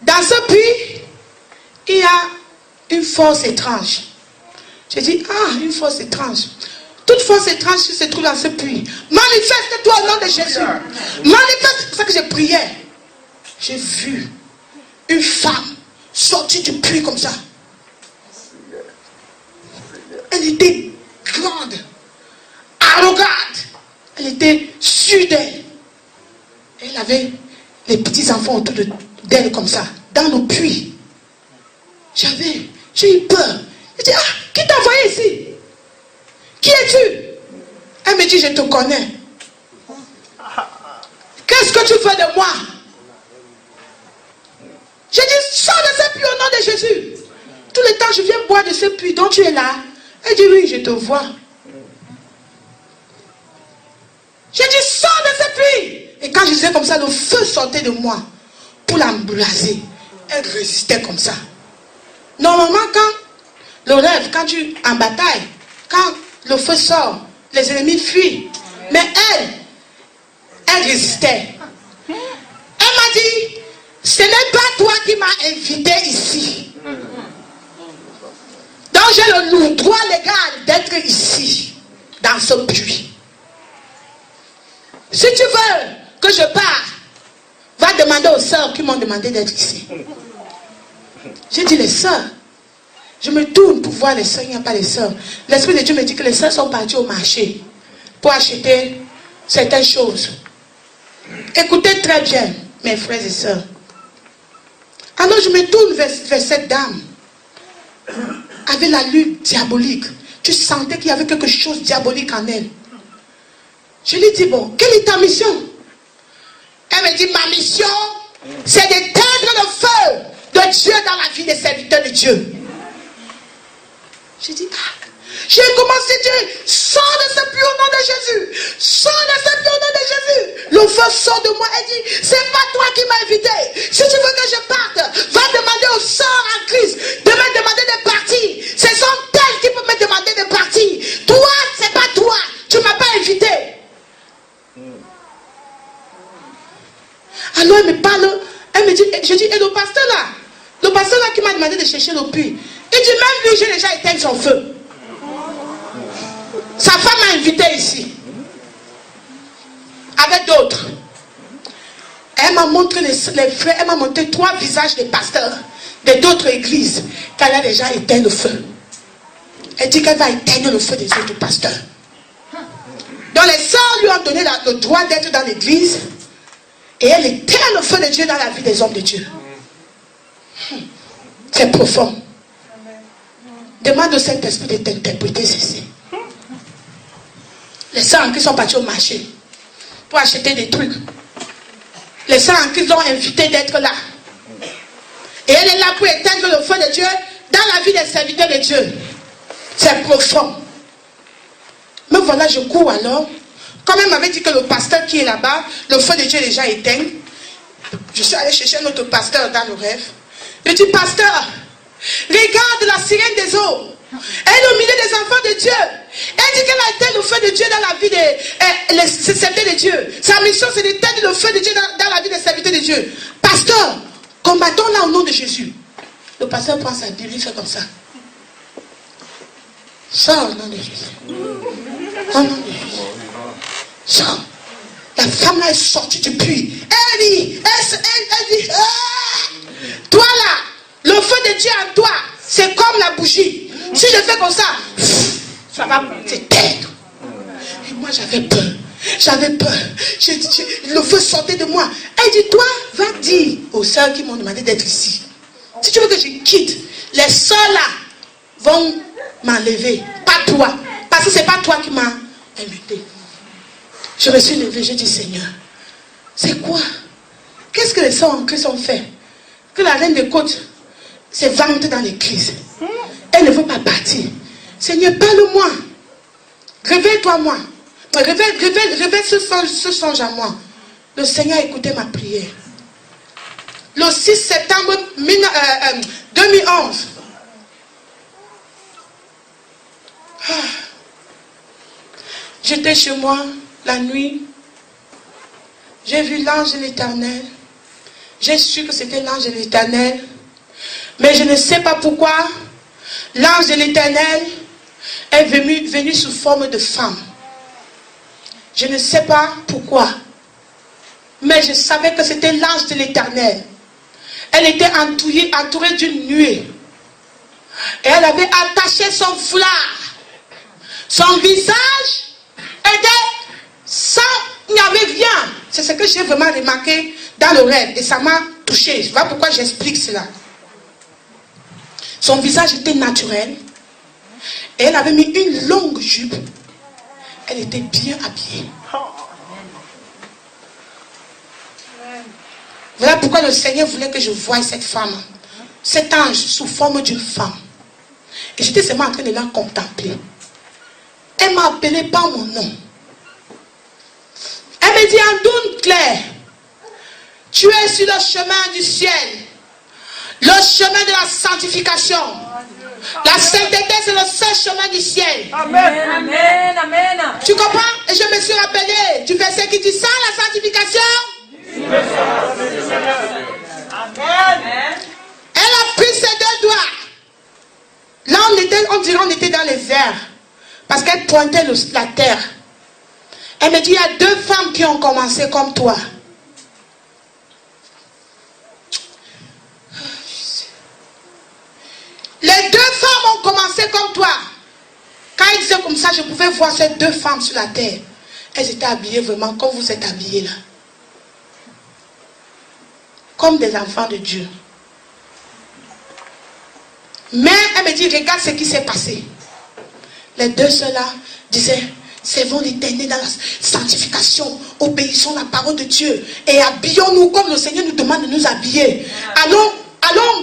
dans ce puits, il y a une force étrange. Je dis, ah, une force étrange. Toute force étrange qui se trouve dans ce puits. Manifeste-toi au nom de Jésus. Manifeste, c'est pour ça que j'ai prié. J'ai vu une femme sortir du puits comme ça. Elle était grande, arrogante. Elle était sûre d'elle. Elle avait les petits enfants autour d'elle comme ça, dans le puits. J'ai eu peur. J'ai dit, ah, qui t'a envoyé ici? Qui es-tu? Elle me dit, je te connais. Qu'est-ce que tu fais de moi? J'ai dit, sors de ce puits au nom de Jésus. Tout le temps, je viens boire de ce puits dont tu es là. Elle dit, oui, je te vois. J'ai dit, sors de ce puits. Et quand je disais comme ça, le feu sortait de moi pour l'embraser. Elle résistait comme ça. Normalement, quand le rêve, quand tu es en bataille, quand le feu sort, les ennemis fuient. Mais elle résistait. Elle m'a dit, ce n'est pas toi qui m'as invité ici. Donc j'ai le droit légal d'être ici, dans ce puits. Si tu veux que je parte, va Va demander aux sœurs qui m'ont demandé d'être ici. J'ai dit les sœurs. Je me tourne pour voir les sœurs, il n'y a pas les sœurs. L'Esprit de Dieu me dit que les sœurs sont parties au marché pour acheter certaines choses. Écoutez très bien, mes frères et sœurs. Alors je me tourne vers cette dame. Avec la lutte diabolique. Tu sentais qu'il y avait quelque chose de diabolique en elle. Je lui dis, bon, quelle est ta mission? Elle me dit, ma mission, c'est d'éteindre le feu de Dieu dans la vie des serviteurs de Dieu. J'ai dit, ah, j'ai commencé à dire, sors de ce puits au nom de Jésus. Sors de ce puits au nom de Jésus. Le feu sort de moi. Elle dit, c'est pas toi qui m'as invité. Si tu veux que je parte, va demander aux sœurs en Christ de me demander de partir. Ce sont elles qui peuvent me demander de partir. Toi, c'est pas toi. Tu m'as pas invité. Alors elle me parle, elle me dit, je dis, et le pasteur là qui m'a demandé de chercher le puits. Il dit, même lui, j'ai déjà éteint son feu. Sa femme m'a invité ici. Avec d'autres. Elle m'a montré les frères, elle m'a montré 3 visages des pasteurs, d'autres églises, qu'elle a déjà éteint le feu. Elle dit qu'elle va éteindre le feu des autres pasteurs. Donc les sœurs lui ont donné le droit d'être dans l'église. Et elle éteint le feu de Dieu dans la vie des hommes de Dieu. C'est profond. Demande au Saint-Esprit de t'interpréter ceci. Les sœurs qui sont partis au marché pour acheter des trucs. Les sœurs qui l'ont invité d'être là. Et elle est là pour éteindre le feu de Dieu dans la vie des serviteurs de Dieu. C'est profond. Mais voilà, je cours alors. Comme elle m'avait dit que le pasteur qui est là-bas, le feu de Dieu est déjà éteint. Je suis allé chercher un autre pasteur dans le rêve. Je dis, pasteur, regarde la sirène des eaux. Elle est au milieu des enfants de Dieu. Elle dit qu'elle a éteint le feu de Dieu dans la vie des serviteurs de Dieu. Sa mission, c'est d'éteindre le feu de Dieu dans la vie des serviteurs de Dieu. Pasteur, combattons-la au nom de Jésus. Le pasteur prend sa Bible, il fait comme ça. Sors au nom de Jésus. Au nom de Jésus. Sors. La femme là est sortie du puits. Elle dit, toi là, le feu de Dieu en toi, c'est comme la bougie. Si je fais comme ça va s'éteindre. Et moi j'avais peur. Le feu sortait de moi. Elle dit, toi, va dire aux sœurs qui m'ont demandé d'être ici. Si tu veux que je quitte, les sœurs là vont m'enlever. Pas toi. Parce que c'est pas toi qui m'as invité. Je me suis levée, j'ai dit, Seigneur, c'est quoi? Qu'est-ce que les sœurs en Christ ont fait? Que la reine des côtes s'est vante dans l'église. Elle ne veut pas partir. Seigneur, parle-moi. Réveille-toi, moi. Réveille ce songe à moi. Le Seigneur a écouté ma prière. Le 6 septembre 2011. J'étais chez moi la nuit. J'ai vu l'ange de l'Éternel. J'ai su que c'était l'ange de l'Éternel. Mais je ne sais pas pourquoi l'ange de l'Éternel est venu sous forme de femme. Je ne sais pas pourquoi. Mais je savais que c'était l'ange de l'Éternel. Elle était entourée d'une nuée. Et elle avait attaché son foulard. Son visage était sans... Il n'y avait rien. C'est ce que j'ai vraiment remarqué dans le rêve. Et ça m'a touché. Voilà pourquoi j'explique cela. Son visage était naturel. Et elle avait mis une longue jupe. Elle était bien habillée. Voilà pourquoi le Seigneur voulait que je voie cette femme. Cet ange sous forme d'une femme. Et j'étais seulement en train de la contempler. Elle m'a appelé par mon nom. Elle me dit, Andoune Claire, tu es sur le chemin du ciel. Le chemin de la sanctification. La sainteté, c'est le seul chemin du ciel. Amen. Amen. Amen. Tu comprends? Et je me suis rappelé du verset qui dit, sans la sanctification. Amen. Elle a pris ses 2 doigts. Là, on dirait qu'on était dans les airs. Parce qu'elle pointait la terre. Elle me dit, il y a 2 femmes qui ont commencé comme toi. il disait comme ça, je pouvais voir ces deux femmes sur la terre. Elles étaient habillées vraiment comme vous êtes habillés là. Comme des enfants de Dieu. Mais elle me dit, regarde ce qui s'est passé. Les deux sœurs là disaient, servons l'Éternel dans la sanctification, obéissons à la parole de Dieu et habillons-nous comme le Seigneur nous demande de nous habiller. Allons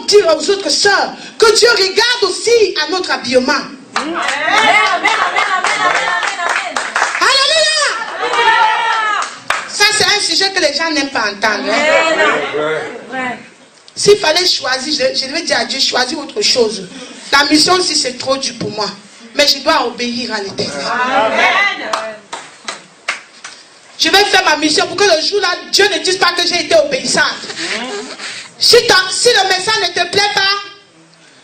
dire aux autres sœurs que Dieu regarde aussi à notre habillement. Amen, amen, amen. Alléluia! Ça c'est un sujet que les gens n'aiment pas entendre. Hein? S'il fallait choisir, je devais dire à Dieu, choisis autre chose. La mission aussi c'est trop dur pour moi. Mais je dois obéir à l'Éternel. Amen. Je vais faire ma mission pour que le jour là, Dieu ne dise pas que j'ai été obéissante. Si le message ne te plaît pas,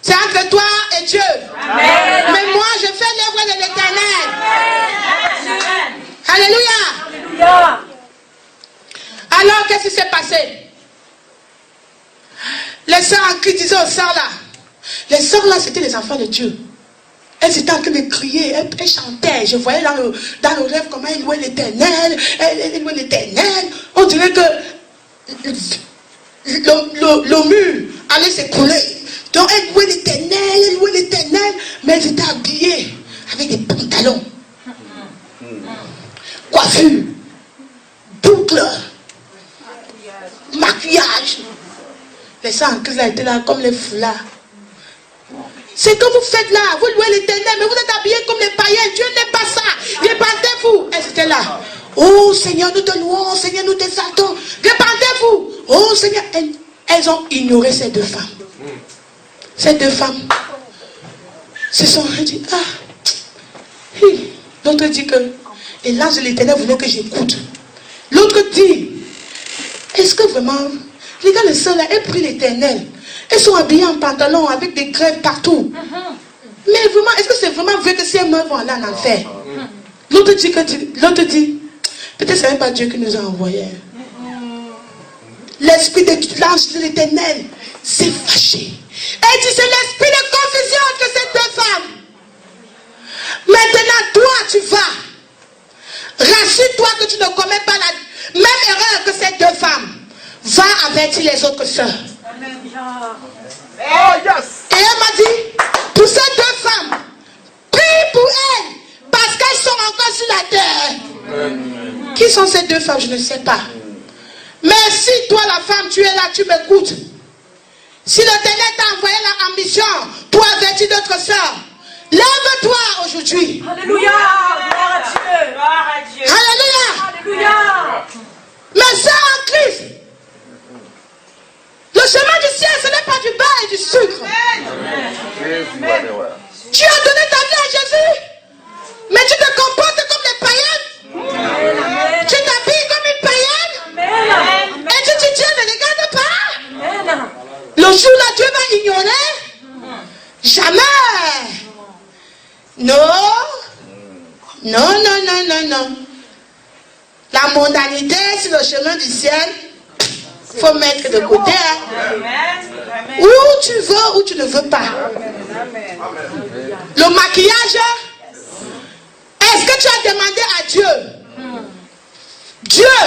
c'est entre toi et Dieu. Amen. Mais moi, je fais l'œuvre de l'Éternel. Alléluia. Alléluia. Alors, qu'est-ce qui s'est passé? Les sœurs en Christ disaient aux sœurs là. Les sœurs là, c'était les enfants de Dieu. Elles étaient en train de crier, elles chantaient. Je voyais dans le rêve comment elles louaient l'Éternel. Elles louaient l'Éternel. On dirait que le mur allait s'écrouler. Donc elles louaient l'Éternel, mais elles étaient habillées avec des pantalons, coiffure, boucles, maquillage. Les sœurs en Christ étaient là comme les foulards. C'est que vous faites là, vous louez l'Éternel, mais vous êtes habillés comme les païens. Dieu n'aime pas ça. Répentez-vous. Elles étaient là. Oh Seigneur, nous te louons. Seigneur, nous t'exaltons. Répentez-vous. Oh Seigneur. Elles ont ignoré ces deux femmes. Ces deux femmes se sont dit, ah. L'autre dit que, et l'ange de l'Éternel voulait que j'écoute. L'autre dit, est-ce que vraiment, regarde le sol là, elles prient l'Éternel. Elles sont habillées en pantalon avec des grèves partout. Mais vraiment, est-ce que c'est vraiment vrai que ces meufs vont aller en enfer? L'autre dit, peut-être c'est même pas Dieu qui nous a envoyés. L'esprit de l'ange de l'Éternel s'est fâché. Elle dit, c'est l'esprit de confusion entre ces deux femmes. Maintenant, toi, tu vas. Rassure-toi que tu ne commets pas la même erreur que ces deux femmes. Va avertir les autres sœurs. Oh, yes. Et elle m'a dit, pour ces deux femmes, prie pour elles, parce qu'elles sont encore sur la terre. Qui sont ces deux femmes? Je ne sais pas. Mais si toi, la femme, tu es là, tu m'écoutes. Si l'Éternel t'a envoyé là en mission pour avertir d'autres sœurs, lève-toi aujourd'hui. Alléluia. Gloire à Dieu. Gloire à Dieu. Alléluia. Alléluia. Mais ça en Christ. Le chemin du ciel, ce n'est pas du beurre et du sucre. Tu as donné ta vie à Jésus, mais tu te comportes comme les païens. Tu t'habilles comme une païenne. Et tu dis, Dieu ne regarde pas. Le jour là, Dieu va ignorer. Jamais. Non. Non, non, non, non, non. La mondanité sur le chemin du ciel, il faut mettre de côté. Hein. Où tu veux, ou tu ne veux pas. Le maquillage, est-ce que tu as demandé à Dieu, Dieu,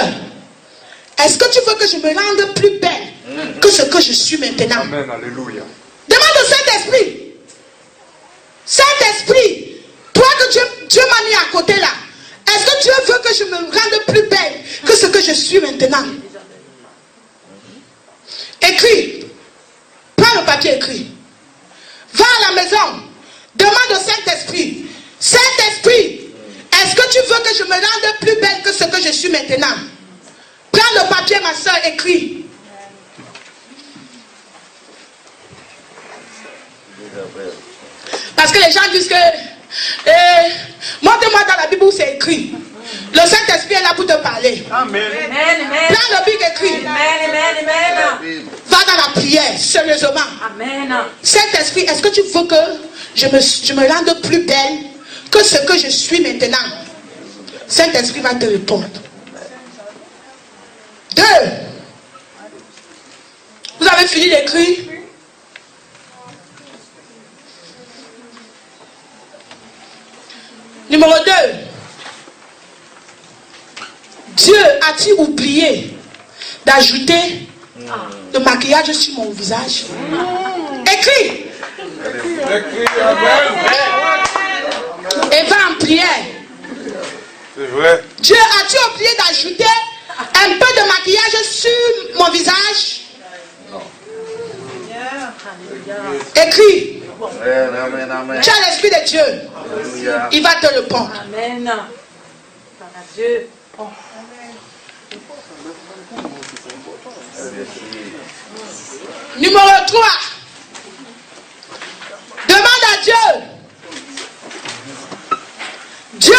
est-ce que tu veux que je me rende plus belle que ce que je suis maintenant? Amen, alléluia. Demande au Saint-Esprit. Saint-Esprit, toi que Dieu m'a mis à côté là, est-ce que Dieu veut que je me rende plus belle que ce que je suis maintenant? Écris. Prends le papier, écris. Va à la maison. Demande au Saint-Esprit. Saint-Esprit, est-ce que tu veux que je me rende plus belle que ce que je suis maintenant? Prends le papier, ma soeur, écris. Parce que les gens disent que montre-moi dans la Bible où c'est écrit. Le Saint-Esprit est là pour te parler. Amen. Prends le Bible écrit. Va dans la prière, sérieusement. Amen. Saint-Esprit, est-ce que tu veux que je me rende plus belle que ce que je suis maintenant? Saint-Esprit va te répondre. 2. Vous avez fini d'écrire? Numéro 2. Dieu a-t-il oublié d'ajouter le maquillage sur mon visage? Écris. Et va en prière. C'est vrai. Dieu a-t-il oublié d'ajouter un peu de maquillage sur mon visage? Écris. Amen, amen. Tu as l'Esprit de Dieu. Alléluia. Il va te répondre. Amen. Gloire à Dieu. Numéro 3. Demande à Dieu. Dieu,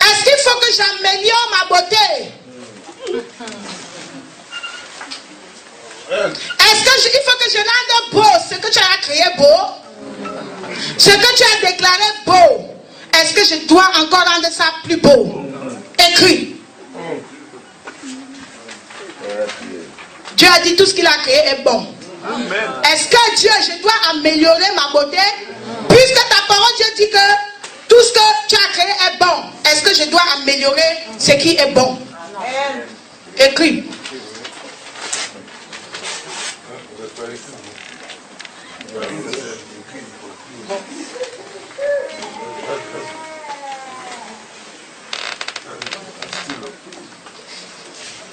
est-ce qu'il faut que j'améliore ma beauté? Est-ce qu'il faut que je rende beau ce que tu as créé beau? Ce que tu as déclaré beau, est-ce que je dois encore rendre ça plus beau? Écris. Dieu a dit tout ce qu'il a créé est bon. Est-ce que Dieu, je dois améliorer ma beauté? Puisque ta parole, Dieu dit que tout ce que tu as créé est bon. Est-ce que je dois améliorer ce qui est bon? Écris.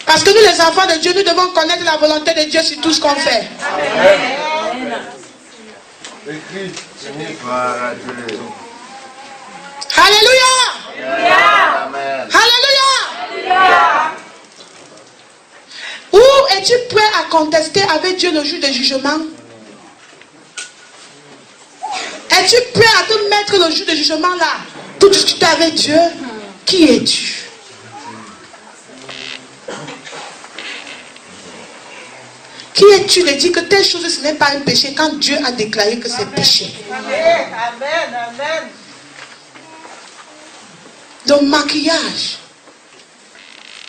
Parce que nous, les enfants de Dieu, nous devons connaître la volonté de Dieu sur tout ce qu'on fait. Écris. Gloire à Dieu. Alléluia. Amen. Alléluia. Ou es-tu prêt à contester avec Dieu le jour du jugement? Es-tu prêt à te mettre le jour du jugement là pour discuter avec Dieu? Qui es-tu? Qui es-tu de dire que telle chose ce n'est pas un péché quand Dieu a déclaré que c'est péché? Amen, amen. Le maquillage,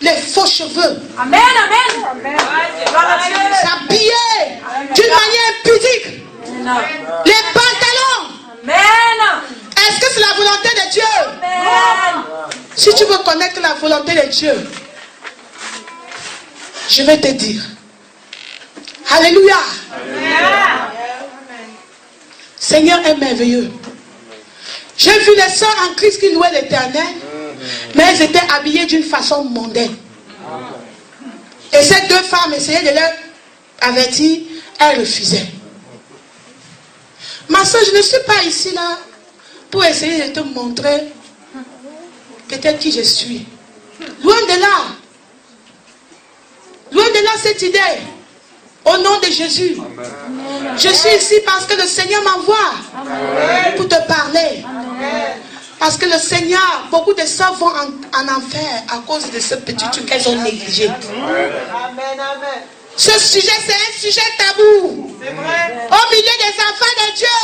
les faux cheveux, Amen, amen. Gloire à Dieu. s'habiller d'une manière impudique, les pantalons. Amen. Est-ce que c'est la volonté de Dieu? Amen. Si tu veux connaître la volonté de Dieu, je vais te dire. Alléluia. Seigneur est merveilleux. J'ai vu les sœurs en Christ qui louaient l'Éternel, mais elles étaient habillées d'une façon mondaine. Et ces deux femmes essayaient de leur avertir, elles refusaient. Ma soeur, je ne suis pas ici là pour essayer de te montrer peut-être qui je suis. Loin de là. Loin de là cette idée. Au nom de Jésus. Je suis ici parce que le Seigneur m'envoie pour te parler. Parce que le Seigneur, beaucoup de sœurs vont en enfer à cause de ce petit truc qu'elles ont négligé. Amen, amen. Ce sujet, c'est un sujet tabou. C'est vrai. Au milieu des enfants de Dieu.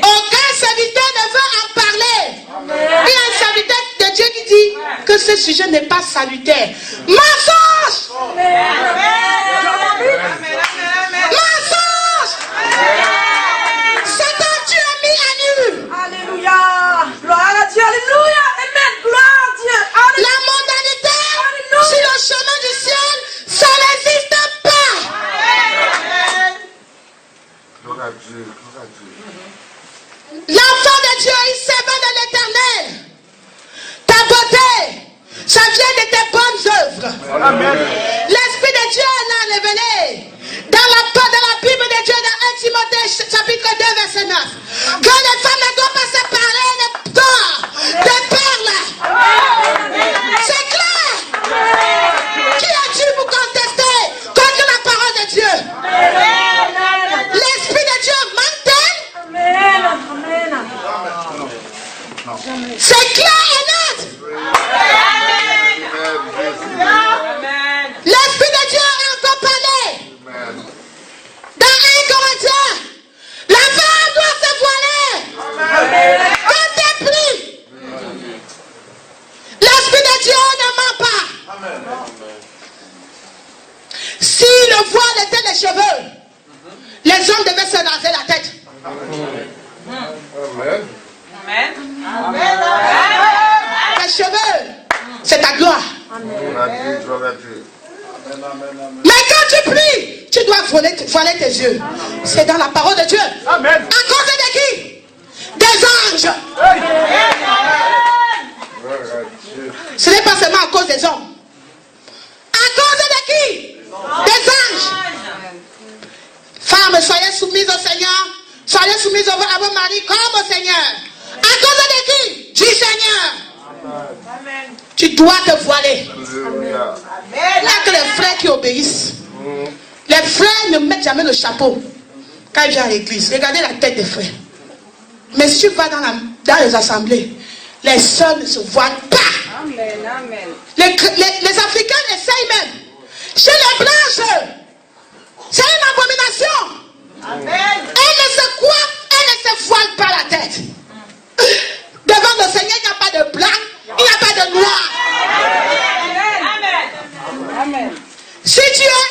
Aucun serviteur ne veut en parler. Il y a un serviteur de Dieu qui dit que ce sujet n'est pas salutaire. Mensonge! Mensonge! Satan, tu as mis à nu. Alléluia. Gloire à Dieu. Alléluia. Amen. Gloire à Dieu. Alléluia. La mondanité sur le chemin du ciel, ça n'existe pas. Gloire à Dieu. Gloire à Dieu. L'enfant de Dieu, il s'éveille de l'Éternel. Ta beauté, ça vient de tes bonnes œuvres. L'Esprit de Dieu l'a révélé. Dans la Bible de Dieu, dans 1 Timothée, chapitre 2, verset 9. Que les femmes ne doivent pas se parler d'or, de perles. C'est clair. Qui es-tu pour contester contre la parole de Dieu? L'Esprit de Dieu ment-elle? Amen. Amen. C'est clair et net. L'Esprit de Dieu est encore parlé. Dans 1 Corinthiens, la femme doit se voiler. Ne t'es plus. L'Esprit de Dieu ne ment pas. Si le voile était les cheveux, les hommes devaient se raser la tête. Amen. Amen. Tes cheveux, c'est ta gloire. Mais quand tu pries, tu dois voiler tes yeux. C'est dans la parole de Dieu. Amen. À cause de qui? Des anges. Ce n'est pas seulement à cause des hommes. À cause de qui? Des anges. Femmes, soyez soumises au Seigneur. Soyez soumises à vos maris comme au Seigneur. À cause de qui? Du Seigneur. Amen. Tu dois te voiler. Il n'y a que les frères qui obéissent. Les frères ne mettent jamais le chapeau quand ils viennent à l'église. Regardez la tête des frères. Mais si tu vas dans les assemblées, les sœurs ne se voilent pas. Amen, amen. Les Africains essayent même. Chez les blanches, c'est une abomination. Amen. Elles ne se coiffent, elles ne se voilent pas la tête. Devant le Seigneur, il n'y a pas de blanc, il n'y a pas de noir. Amen. Amen. Si tu es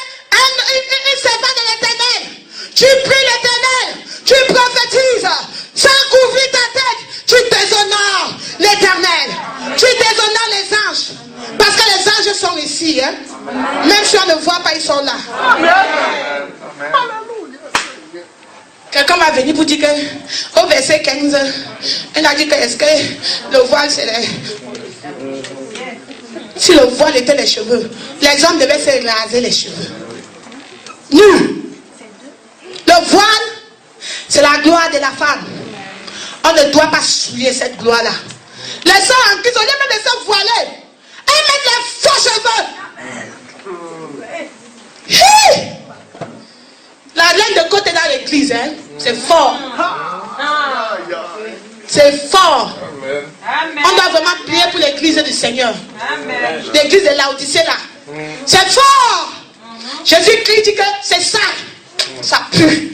une servante de l'Éternel, tu pries l'Éternel, tu prophétises, sans couvrir ta tête, tu déshonores l'Éternel, tu déshonores les anges. Parce que les anges sont ici, hein? Même si on ne voit pas, ils sont là. Quelqu'un va venir pour dire que, au verset 15, il a dit que est-ce que le voile c'est les... Si le voile était les cheveux, les hommes devaient se raser les cheveux. Nous, le voile, c'est la gloire de la femme. On ne doit pas souiller cette gloire-là. Les sœurs en Christ, au lieu même de se voiler, elles mettent les faux cheveux. Hi! La laine de côté dans l'église, hein, c'est fort. C'est fort. On doit vraiment prier pour l'église du Seigneur. L'église de Laodicée là. C'est fort. Jésus dit que c'est ça. Ça pue.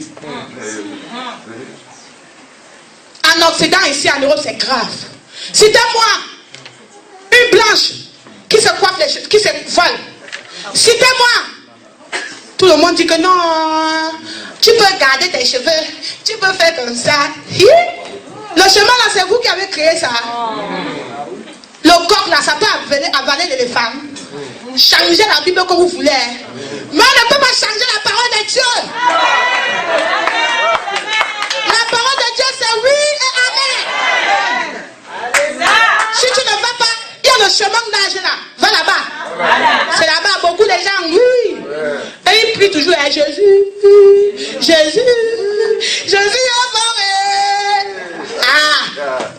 En Occident, ici en Europe, c'est grave. Citez-moi une blanche qui se coiffe les cheveux, qui se voile. Citez-moi. Tout le monde dit que non, tu peux garder tes cheveux, tu peux faire comme ça. Le chemin là, c'est vous qui avez créé ça. Le coq là, ça peut avaler l'éléphant. Changer la Bible comme vous voulez. Mais on ne peut pas changer la parole de Dieu. La parole de Dieu, c'est oui et amen. Si tu ne vas pas, il y a le chemin d'âge là. Va là-bas. C'est là-bas, beaucoup de gens, oui. Et ils prient toujours à Jésus. Jésus. Jésus est mort. Ah,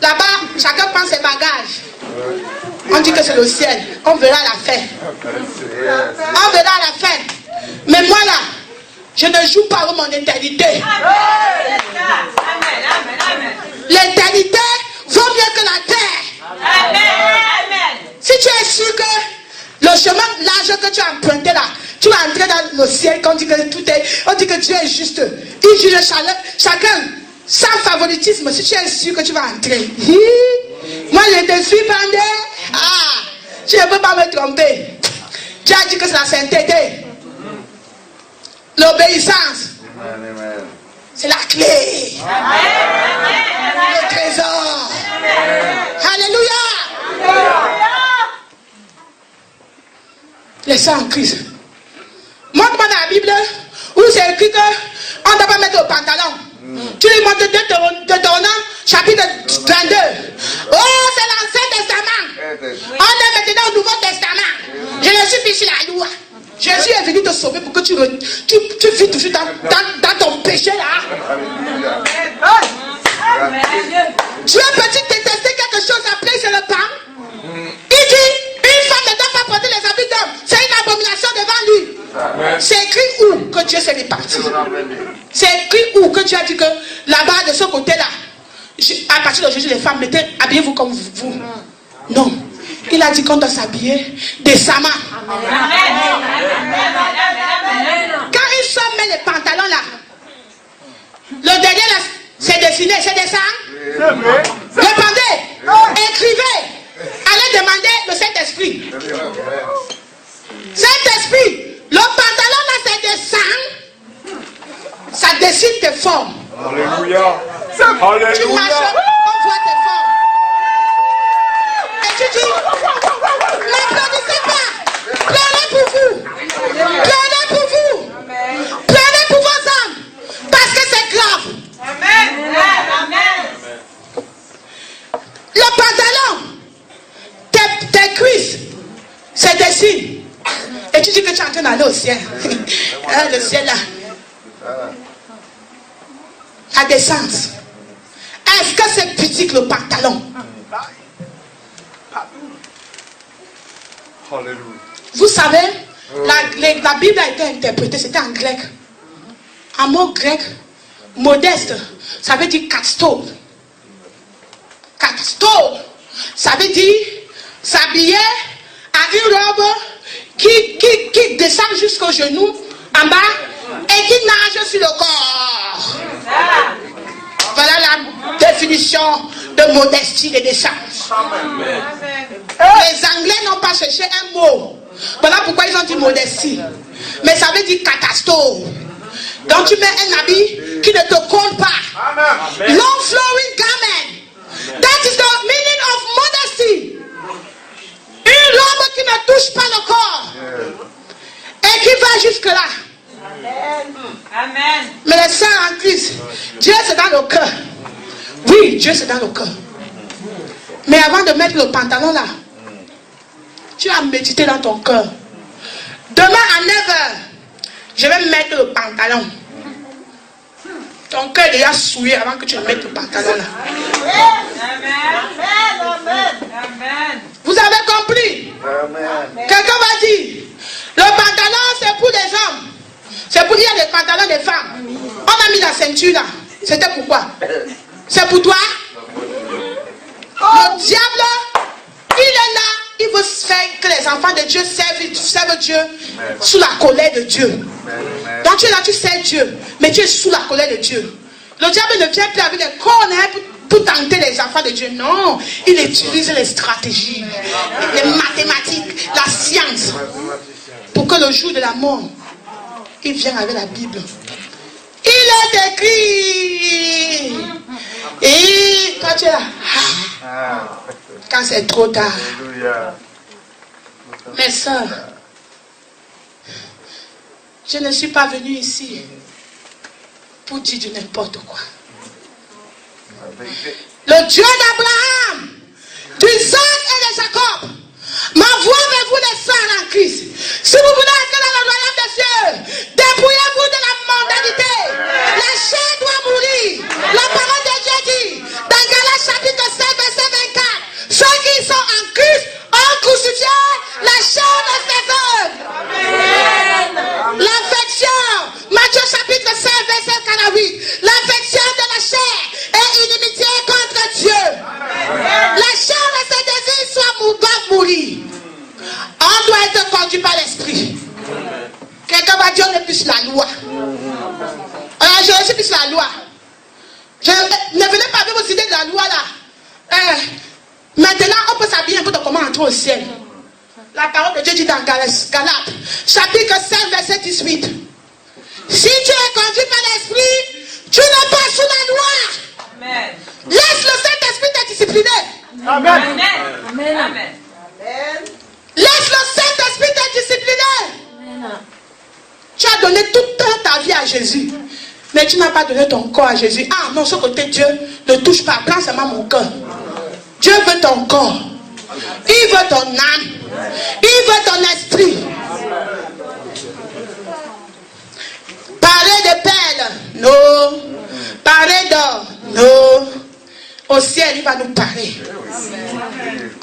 là-bas, chacun prend ses bagages. On dit que c'est le ciel. On verra la fin. On verra la fin. Mais moi là, je ne joue pas pour mon éternité. L'éternité vaut mieux que la terre. Si tu es sûr que le chemin large que tu as emprunté là, tu vas entrer dans le ciel, on dit que on dit que Dieu est juste. Il juge chacun sans favoritisme. Si tu es sûr que tu vas entrer, moi je te suis pendant. Ah, tu ne peux pas me tromper. Dieu a dit que c'est la sainteté, l'obéissance. C'est la clé. Le trésor. Alléluia. Les saints en Christ. Montre-moi dans la Bible où c'est écrit qu'on ne doit pas mettre au pantalon. Tu lui montres Deutéronome chapitre 32. Oh, c'est l'Ancien Testament. On est maintenant au Nouveau Testament. Je ne suis plus sur la loi. Jésus est venu te sauver pour que tu vis toujours dans ton péché là. Tu as peut-être détesté quelque chose appelé c'est le pain. Il dit une femme ne doit pas porter les habits d'homme. C'est une abomination devant lui. C'est écrit où que Dieu s'est réparti. C'est écrit où que Dieu a dit que là-bas de ce côté-là, à partir d'aujourd'hui les femmes habillez-vous comme vous. Non. Il a dit qu'on doit s'habiller décemment. Quand une femme met les pantalons là, le dernier là, c'est dessiné, c'est des sangs. Répondez, écrivez, allez demander le Saint-Esprit. Saint-Esprit, le pantalon là c'est des sangs, ça dessine tes formes. Alléluia. Tu marches, on voit tes formes. Christ, c'est des signes. Et tu dis que tu es en train d'aller au ciel. Le ciel là. La descente. Est-ce que c'est petit le pantalon? Alléluia. Vous savez, la Bible a été interprétée, c'était en grec. Un mot grec, modeste, ça veut dire kasto. Kasto, ça veut dire s'habiller à une robe qui descend jusqu'au genou, en bas, et qui nage sur le corps. Voilà la définition de modestie et décence. Les Anglais n'ont pas cherché un mot. Voilà pourquoi ils ont dit modestie. Mais ça veut dire catastrophe. Donc tu mets un habit qui ne te colle pas. Long flowing garment. That is the meaning of modesty. Une robe qui ne touche pas le corps. Et qui va jusque là. Amen. Mais le sang en Christ, Dieu c'est dans le cœur. Oui, Dieu c'est dans le cœur. Mais avant de mettre le pantalon là, tu as médité dans ton cœur. Demain à 9h, je vais mettre le pantalon. Ton cœur est déjà souillé avant que tu mettes le pantalon là. Amen. Vous avez compris? Amen. Quelqu'un va dire, le pantalon c'est pour les hommes. C'est pour dire les pantalons des femmes. On a mis la ceinture là. C'était pourquoi? C'est pour toi? Le diable, il est là. Il veut faire que les enfants de Dieu servent Dieu sous la colère de Dieu. Donc tu es là, tu sers Dieu, mais tu es sous la colère de Dieu. Le diable ne vient plus avec des cornes pour tenter les enfants de Dieu. Non, il utilise les stratégies, les mathématiques, la science, pour que le jour de la mort, il vienne avec la Bible. Il est écrit. Et quand tu es là, quand c'est trop tard. Mes soeurs, je ne suis pas venue ici pour dire du n'importe quoi. Le Dieu d'Abraham, d'Isaac et de Jacob m'envoie vers vous les sœurs en Christ. Si vous voulez entrer dans le royaume des cieux, dépouillez-vous de la mondanité. La chair doit mourir. La parole de Dieu dit dans Galates chapitre 7 verset 24, ceux qui sont en Christ ont crucifié la chair de ses œuvres. L'affection, Matthieu chapitre 5 verset 48, l'affection de la chair est inimitié contre Dieu. La chair de ses désirs doivent mourir. On doit être conduit par l'esprit. Quelqu'un va dire on est plus la loi. Alors je suis plus la loi. Ne venez pas avec vos idées de la loi là. Maintenant on peut s'habiller un peu de comment entrer au ciel. La parole de Dieu dit dans Galates chapitre 5 verset 18. Si tu es conduit par l'esprit, tu n'es pas sous la loi. Amen. Laisse le Saint-Esprit te discipliner. Amen. Laisse le Saint-Esprit te discipliner. Tu as donné toute ta vie à Jésus. Mais tu n'as pas donné ton corps à Jésus. Ah non, ce côté Dieu ne touche pas. Prends seulement mon cœur. Dieu veut ton corps. Il veut ton âme. Il veut ton esprit. Parler de perles, non. Parler d'or, non. Au ciel, il va nous parler.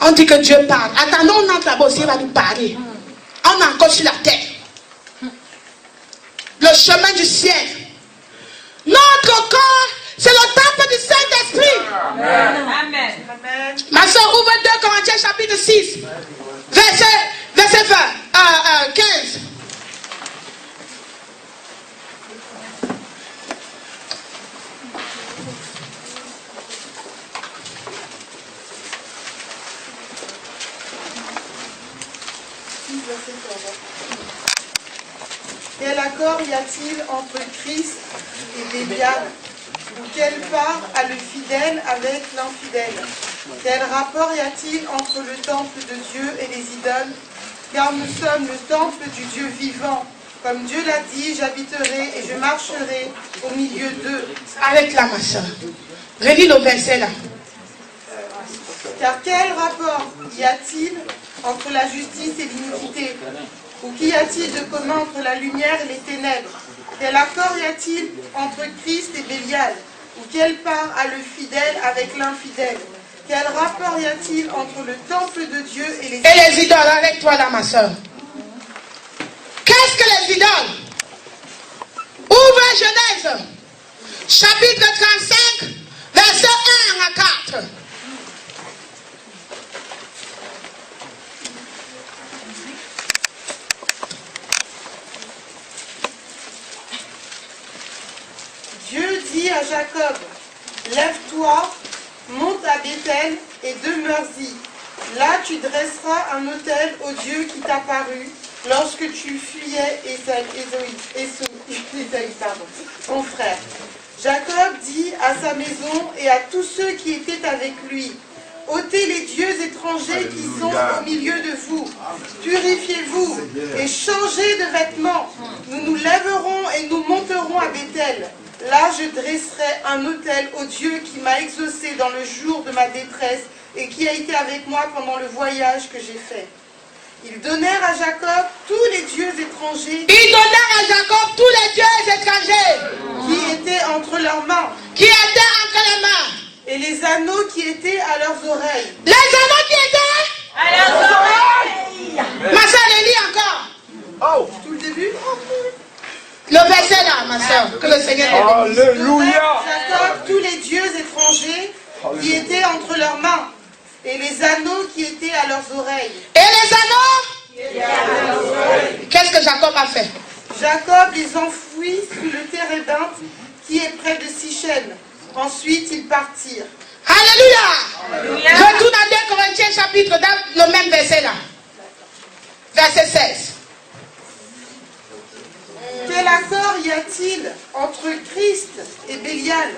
On dit que Dieu parle. Attendons, on entre là-bas aussi, il va nous parler. On est encore sur la terre. Le chemin du ciel. Notre corps, c'est le temple du Saint-Esprit. Amen. Ma soeur, ouvre 2 Corinthiens chapitre 6, verset 20, 15. Quel accord y a-t-il entre Christ et Bélial? Ou quelle part a le fidèle avec l'infidèle? Quel rapport y a-t-il entre le temple de Dieu et les idoles? Car nous sommes le temple du Dieu vivant. Comme Dieu l'a dit, j'habiterai et je marcherai au milieu d'eux. Avec la ma soeur. Relis le verset là. Car quel rapport y a-t-il entre la justice et l'iniquité? Ou qu'y a-t-il de commun entre la lumière et les ténèbres? Quel accord y a-t-il entre Christ et Bélial? Ou quelle part a le fidèle avec l'infidèle? Quel rapport y a-t-il entre le temple de Dieu et les idoles? Avec toi là, ma soeur. Qu'est-ce que les idoles? Ouvre Genèse, chapitre 35, verset 1 à 4. Dieu dit à Jacob, lève-toi, monte à Béthel et demeure-y. Là tu dresseras un autel au Dieu qui t'a paru lorsque tu fuyais son frère. Jacob dit à sa maison et à tous ceux qui étaient avec lui, ôtez les dieux étrangers qui sont au milieu de vous, purifiez-vous et changez de vêtements. Nous nous lèverons et nous monterons à Béthel. Là je dresserai un autel au Dieu qui m'a exaucé dans le jour de ma détresse et qui a été avec moi pendant le voyage que j'ai fait. Ils donnèrent à Jacob tous les dieux étrangers. Ils donnèrent à Jacob tous les dieux étrangers qui étaient entre leurs mains. Qui étaient entre les mains. Et les anneaux qui étaient à leurs oreilles. Les anneaux qui étaient à leurs oreilles. Ma soeur, elle lit encore. Oh, tout le début. Le verset là, ma soeur, que le Seigneur te bénisse. Alléluia. Jacob tous les dieux étrangers qui étaient entre leurs mains. Et les anneaux qui étaient à leurs oreilles. Et les anneaux? Qu'est-ce que Jacob a fait? Jacob les enfouit sous le térébinthe qui est près de Sichem. Ensuite, ils partirent. Alléluia. Retourne à 2 Corinthiens chapitre, dans le même verset là. Verset 16. Quel accord y a-t-il entre Christ et Bélial?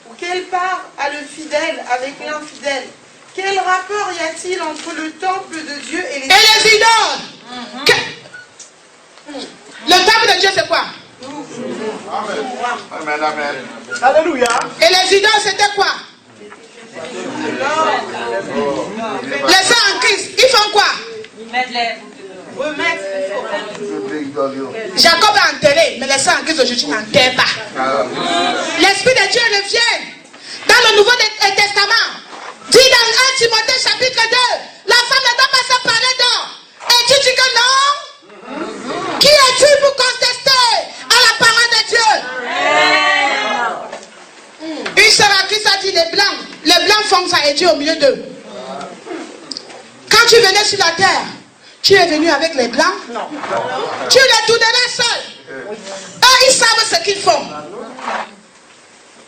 Ou quelle part a le fidèle avec l'infidèle? Quel rapport y a-t-il entre le temple de Dieu et les idoles? Le temple de Dieu, c'est quoi? Amen, amen. Alléluia. Et les idoles, c'était quoi? Les saints en Christ, ils font quoi? Ils mettent les remettre. Jacob a enterré, mais les saints en Christ aujourd'hui n'enterrent pas. L'Esprit de Dieu revient. Dans le Nouveau Testament, dit dans 1 Timothée chapitre 2, la femme ne doit pas se parler d'or. Et tu dis que non? Qui es-tu pour contester à la parole de Dieu? Une sœur à Christ a dit les blancs font ça et Dieu au milieu d'eux. Quand tu venais sur la terre, tu es venu avec les blancs? Non. Tu retourneras seul. Eux, ils savent ce qu'ils font.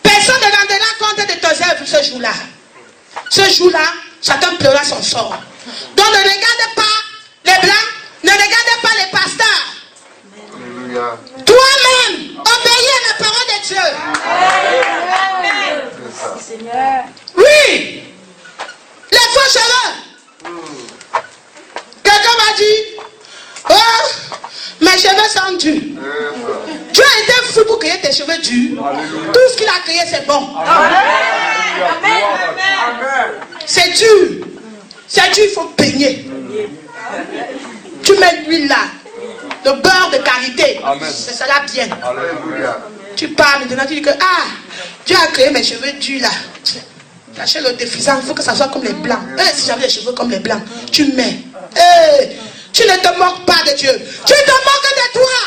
Personne ne rendra compte de tes œuvres ce jour-là. Ce jour-là, chacun pleura son sort. Donc ne regarde pas les blancs, ne regarde pas les pasteurs. Alléluia. Toi-même, obéis à la parole de Dieu. Amen. Seigneur. Oui. Les faux cheveux. Quelqu'un m'a dit, oh, mes cheveux sont durs. Dieu a été fou pour créer tes cheveux durs. Tout ce qu'il a créé, c'est bon. C'est dur. C'est dur, il faut peigner. Tu mets l'huile là. Le beurre de qualité. C'est cela bien. Tu parles maintenant, tu dis que, ah, Dieu a créé mes cheveux durs là. Lâchez le défisant, il faut que ça soit comme les blancs. Si j'avais les cheveux comme les blancs, tu mets. Tu ne te moques pas de Dieu. Tu te moques de toi.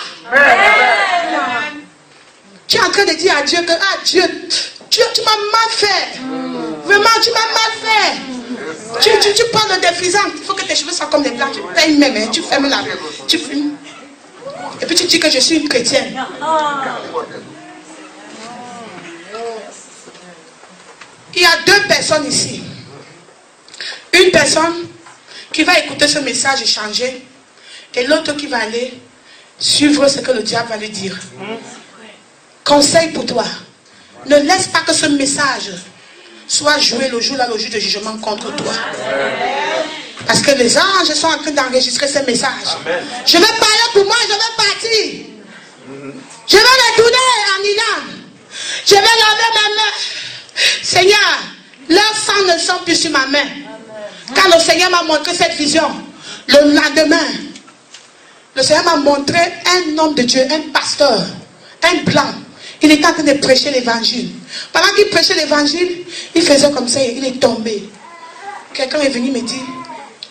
Tu es en train de dire à Dieu que, ah Dieu, tu m'as mal fait. Vraiment, tu m'as mal fait. Tu parles de défisant, il faut que tes cheveux soient comme les blancs. Tu peignes même, hein, tu fermes la main. Tu fumes. Et puis tu dis que je suis une chrétienne. Il y a deux personnes ici. Une personne qui va écouter ce message et changer, et l'autre qui va aller suivre ce que le diable va lui dire. Conseil pour toi, ne laisse pas que ce message soit joué le jour de jugement contre toi. Parce que les anges sont en train d'enregistrer ce message. Je vais parler pour moi, je vais partir. Je vais retourner en Iran. Je vais laver ma main. Seigneur, leurs sangs ne sont plus sur ma main. Quand le Seigneur m'a montré cette vision, Le lendemain, le Seigneur m'a montré un homme de Dieu, un pasteur, un blanc. Il était en train de prêcher l'évangile. Pendant qu'il prêchait l'évangile, il faisait comme ça, il est tombé. Quelqu'un est venu me dire,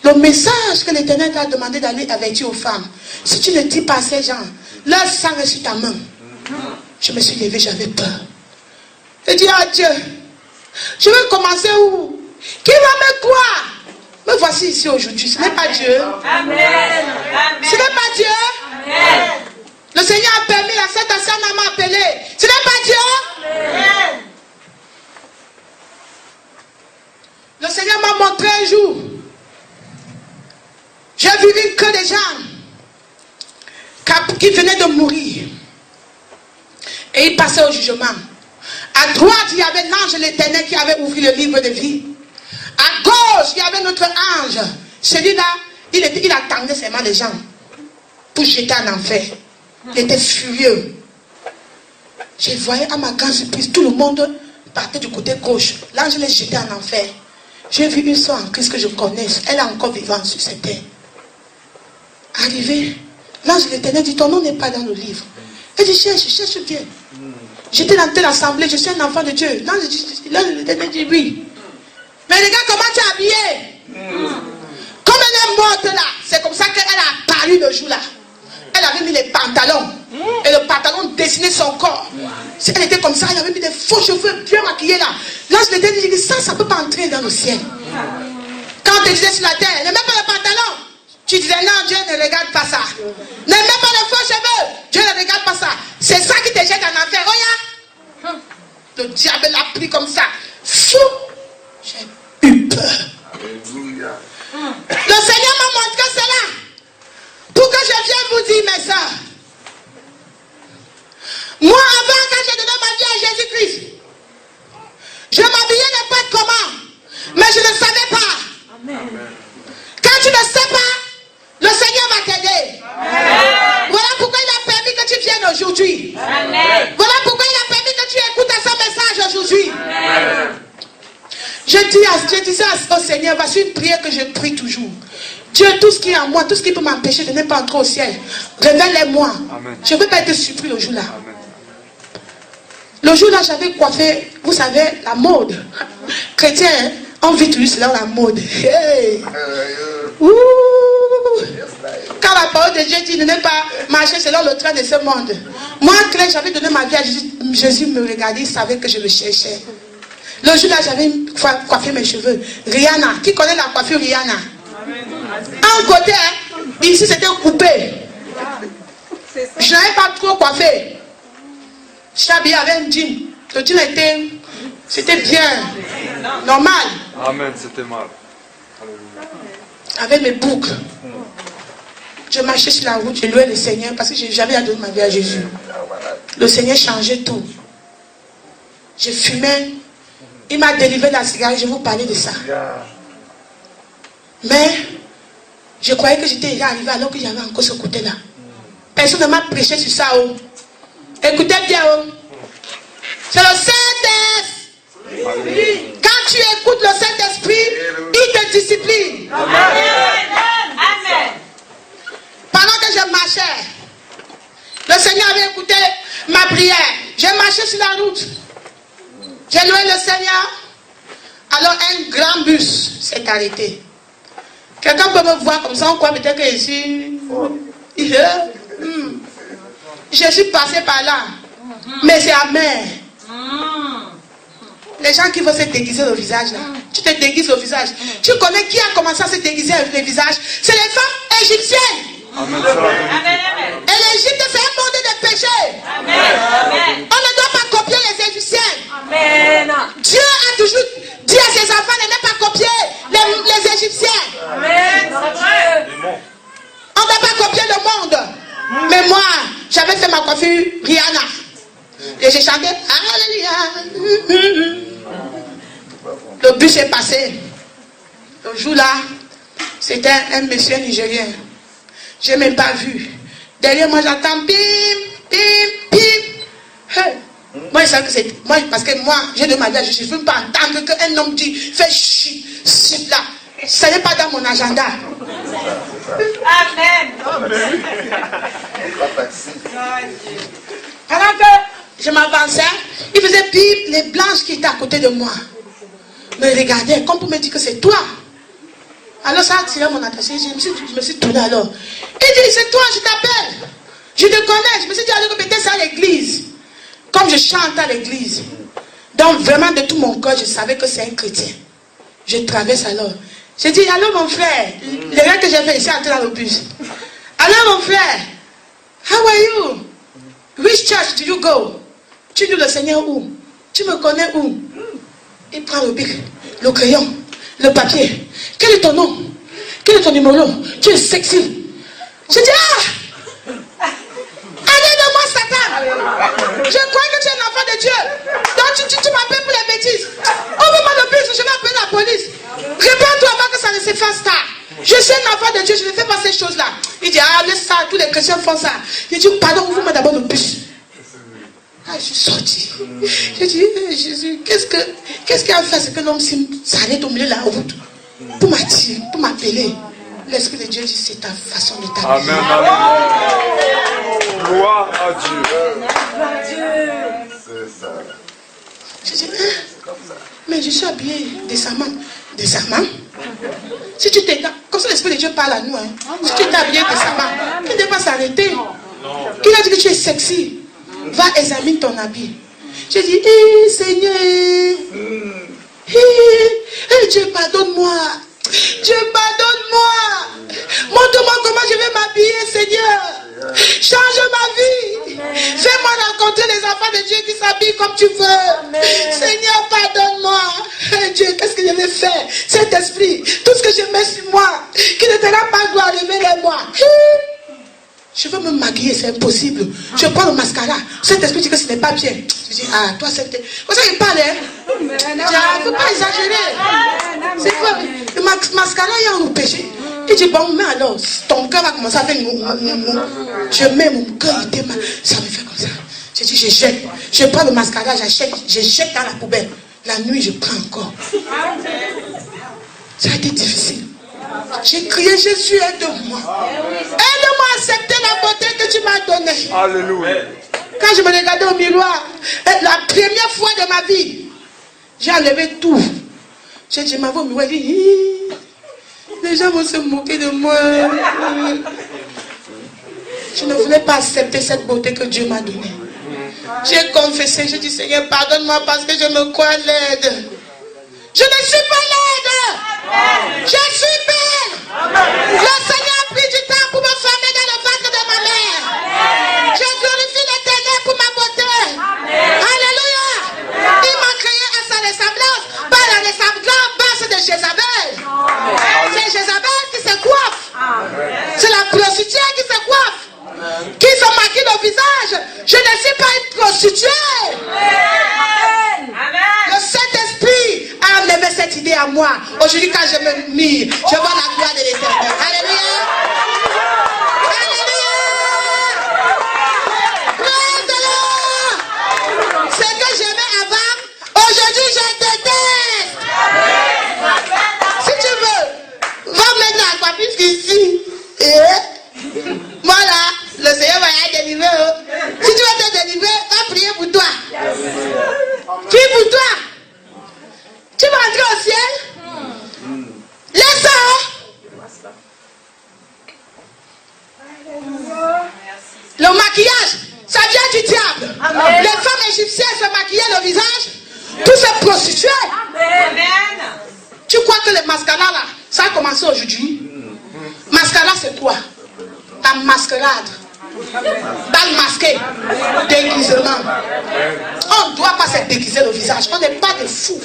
le message que l'Éternel t'a demandé d'aller avertir aux femmes, si tu ne dis pas à ces gens, leur sang est sur ta main. Je me suis levé, j'avais peur. J'ai dit à Dieu, je vais commencer où? Qui va me croire? Me voici ici aujourd'hui. Ce n'est pas Dieu. Amen. Ce n'est pas Dieu. Amen. Le Seigneur a permis à cette ancienne à m'appeler. Ce n'est pas Dieu. Amen. Le Seigneur m'a montré un jour. J'ai vu une queue de gens qui venaient de mourir. Et ils passaient au jugement. À droite, il y avait l'ange de l'Éternel qui avait ouvert le livre de vie. À gauche, il y avait notre ange. Celui-là, il attendait seulement les gens pour jeter en enfer. Il était furieux. Je voyais à ma grande surprise, tout le monde partait du côté gauche. L'ange les jetait en enfer. J'ai vu une soeur en Christ que je connais. Elle est encore vivante sur cette terre. Arrivé, l'ange de l'Éternel dit, ton nom n'est pas dans le livre. Elle dit, cherche bien. J'étais dans telle assemblée, je suis un enfant de Dieu. L'ange de l'Éternel dit, oui. Mais regarde comment tu es habillé. Comme elle est morte là, c'est comme ça qu'elle a apparu le jour là. Elle avait mis les pantalons. Et le pantalon dessinait son corps. Si elle était comme ça, elle avait mis des faux cheveux bien maquillés là. L'ange de l'Éternel dit, ça ne peut pas entrer dans le ciel. Quand on te disait sur la terre, ne mets pas le pantalon. Tu disais, non, Dieu ne regarde pas ça. Ne mets pas les faux cheveux. Dieu ne regarde pas ça. C'est ça qui te jette en enfer. Regarde. Le diable l'a pris comme ça. Fou. J'ai eu peur. Alléluia. Le Seigneur m'a montré cela. Pour que je vienne vous dire, mes soeurs. Moi, avant, quand j'ai donné ma vie à Jésus-Christ, je m'habillais n'importe comment. Mais je ne savais pas. Amen. Quand tu ne sais pas, le Seigneur va t'aider. Voilà pourquoi il a permis que tu viennes aujourd'hui. Amen. Voilà pourquoi il a permis que tu écoutes à son message aujourd'hui. Amen. Je disais au Seigneur, voici une prière que je prie toujours. Dieu, tout ce qui est en moi, tout ce qui peut m'empêcher de ne pas entrer au ciel, révèle-les-moi. Je ne veux pas être surpris le jour-là. Le jour-là, j'avais coiffé, vous savez, la mode. Chrétien, hein, on vit toujours selon la mode. Hey. Ouh. Quand la parole de Dieu dit de ne pas marcher selon le train de ce monde. Moi, quand j'avais donné ma vie à Jésus, Jésus me regardait, il savait que je le cherchais. Le jour-là, j'avais coiffé mes cheveux. Rihanna, qui connaît la coiffure Rihanna? Un côté, hein, ici c'était coupé. Je n'avais pas trop coiffé. J'étais habillé avec un jean. Le jean c'était bien, normal. Amen, c'était mal. Avec mes boucles. Je marchais sur la route, je louais le Seigneur parce que j'avais donné ma vie à Jésus. Le Seigneur changeait tout. Je fumais. Il m'a délivré la cigarette, je vais vous parler de ça. Mais je croyais que j'étais déjà arrivé alors que j'avais encore ce côté-là. Personne ne m'a prêché sur ça. Oh. Écoutez bien. Oh. C'est le Saint-Esprit. Quand tu écoutes le Saint-Esprit, il te discipline. Amen. Pendant que je marchais, le Seigneur avait écouté ma prière. J'ai marché sur la route. J'ai loué le Seigneur. Alors un grand bus s'est arrêté. Quelqu'un peut me voir comme ça, on croit peut-être que ici. Je suis passé par là. Mais c'est amer. Les gens qui veulent se déguiser le visage là. Tu te déguises le visage. Tu connais qui a commencé à se déguiser le visage? C'est les femmes égyptiennes. Amen. Et l'Égypte, c'est un monde de péché. Amen. On ne doit pas copier les Égyptiens. Amen. Dieu a toujours dit à ses enfants de ne pas copier les Égyptiens. Amen. C'est vrai. On ne doit pas copier le monde. Mais moi, j'avais fait ma coiffure Rihanna. Et j'ai chanté Alléluia. Le bus est passé. Le jour-là, c'était un monsieur nigérien. Je n'ai même pas vu. Derrière moi, j'entends bim, bim, bim. Hey. Moi, je savais que c'est. Moi, parce que moi, j'ai de ma vie, je ne veux pas entendre qu'un homme dit fais chi, là. Ce n'est pas dans mon agenda. Amen. Pendant que je m'avançais, il faisait bip, les blanches qui étaient à côté de moi me regardaient comme pour me dire que c'est toi. Alors ça a attiré mon attention. Je me suis tournée alors. Il dit, c'est toi, je t'appelle. Je te connais. Je me suis dit, allez, peut-être c'est à l'église. Comme je chante à l'église. Donc vraiment de tout mon cœur, je savais que c'est un chrétien. Je traverse alors. J'ai dit, allô mon frère. Le rêve que j'ai fait ici, entrer dans le bus. Allô mon frère. How are you? Which church do you go? Tu dis le Seigneur où? Tu me connais où? Il prend le bic, le crayon, le papier. Quel est ton nom? Quel est ton numéro? Tu es sexy. Je dis, allez de moi Satan. Je crois que tu es un enfant de Dieu. Donc tu m'appelles pour les bêtises. Ouvre-moi le bus, je vais appeler la police. Réponds-toi avant que ça ne s'efface tard. Je suis un enfant de Dieu, je ne fais pas ces choses-là. Il dit, laisse ça, tous les chrétiens font ça. Il dit, pardon, ouvre-moi d'abord le bus. Je suis sorti. J'ai dit, Jésus, qu'est-ce qu'il a fait? C'est que l'homme s'arrête au milieu de la route pour m'attirer, pour m'appeler. L'Esprit de Dieu dit, c'est ta façon de t'appeler. Amen, amen. Gloire à Dieu. C'est ça. J'ai dit, mais je suis habillé décemment. Décemment? Si tu t'es, comme ça l'Esprit de Dieu parle à nous, hein. Si tu t'es habillé décemment, tu ne devais pas s'arrêter. Qui a dit que tu es sexy? Va examiner ton habit. J'ai dit, Seigneur, Dieu pardonne-moi. Dieu pardonne-moi. Montre-moi comment je vais m'habiller, Seigneur. Change ma vie. Fais-moi rencontrer les enfants de Dieu qui s'habillent comme tu veux. Seigneur, pardonne-moi. Dieu, qu'est-ce que je vais faire? Cet esprit, tout ce que je mets sur moi, qui ne te rend pas gloire, révèle-moi. Je veux me maquiller, c'est impossible. Je prends le mascara. Cet esprit dit que ce n'est pas bien. Je dis, toi, c'est... Comme ça, il parle, hein. Il ne faut pas exagérer. C'est quoi? Le mascara, il y a un péché. Il dit, bon, mais alors, ton cœur va commencer à faire... Je mets mon cœur, il démarre. Ça me fait comme ça. Je dis, je jette. Je prends le mascara, je jette dans la poubelle. La nuit, je prends encore. Ça a été difficile. J'ai crié, Jésus, aide-moi. Aide-moi à accepter la beauté que tu m'as donnée. Alléluia. Quand je me regardais au miroir, la première fois de ma vie, j'ai enlevé tout. J'ai dit, ma voix au miroir, les gens vont se moquer de moi. Je ne voulais pas accepter cette beauté que Dieu m'a donnée. J'ai confessé, j'ai dit, Seigneur, pardonne-moi parce que je me crois laide. Je ne suis pas laide. Je suis belle. Le Seigneur a pris du temps pour me former dans le ventre de ma mère. Je glorifie l'Éternel pour ma beauté. Alléluia. Il m'a créé à sa ressemblance, pas la ressemblance de Jézabel. C'est Jézabel qui se coiffe. C'est la prostituée qui se coiffe. Qui se maquille le visage. Je ne suis pas une prostituée. Le Saint-Esprit a enlevé cette idée à moi. Aujourd'hui, quand je me mire, je vois la gloire de l'Éternel. Alléluia. Alléluia. Gloire de l'Or. Ce que j'aimais avant, aujourd'hui, je déteste. Si tu veux, va mettre la coiffure ici. Et voilà, le Seigneur va y délivrer. Si tu veux te délivrer, va prier pour toi. Prie pour toi. Tu vas entrer au ciel. Laisse ça. Le maquillage, ça vient du diable. Les femmes égyptiennes se maquillaient le visage. Tous se prostituaient. Tu crois que le mascara là, ça a commencé aujourd'hui? Mascara c'est quoi? La mascarade. Bal masqué, déguisement. On ne doit pas se déguiser le visage. On n'est pas des fous.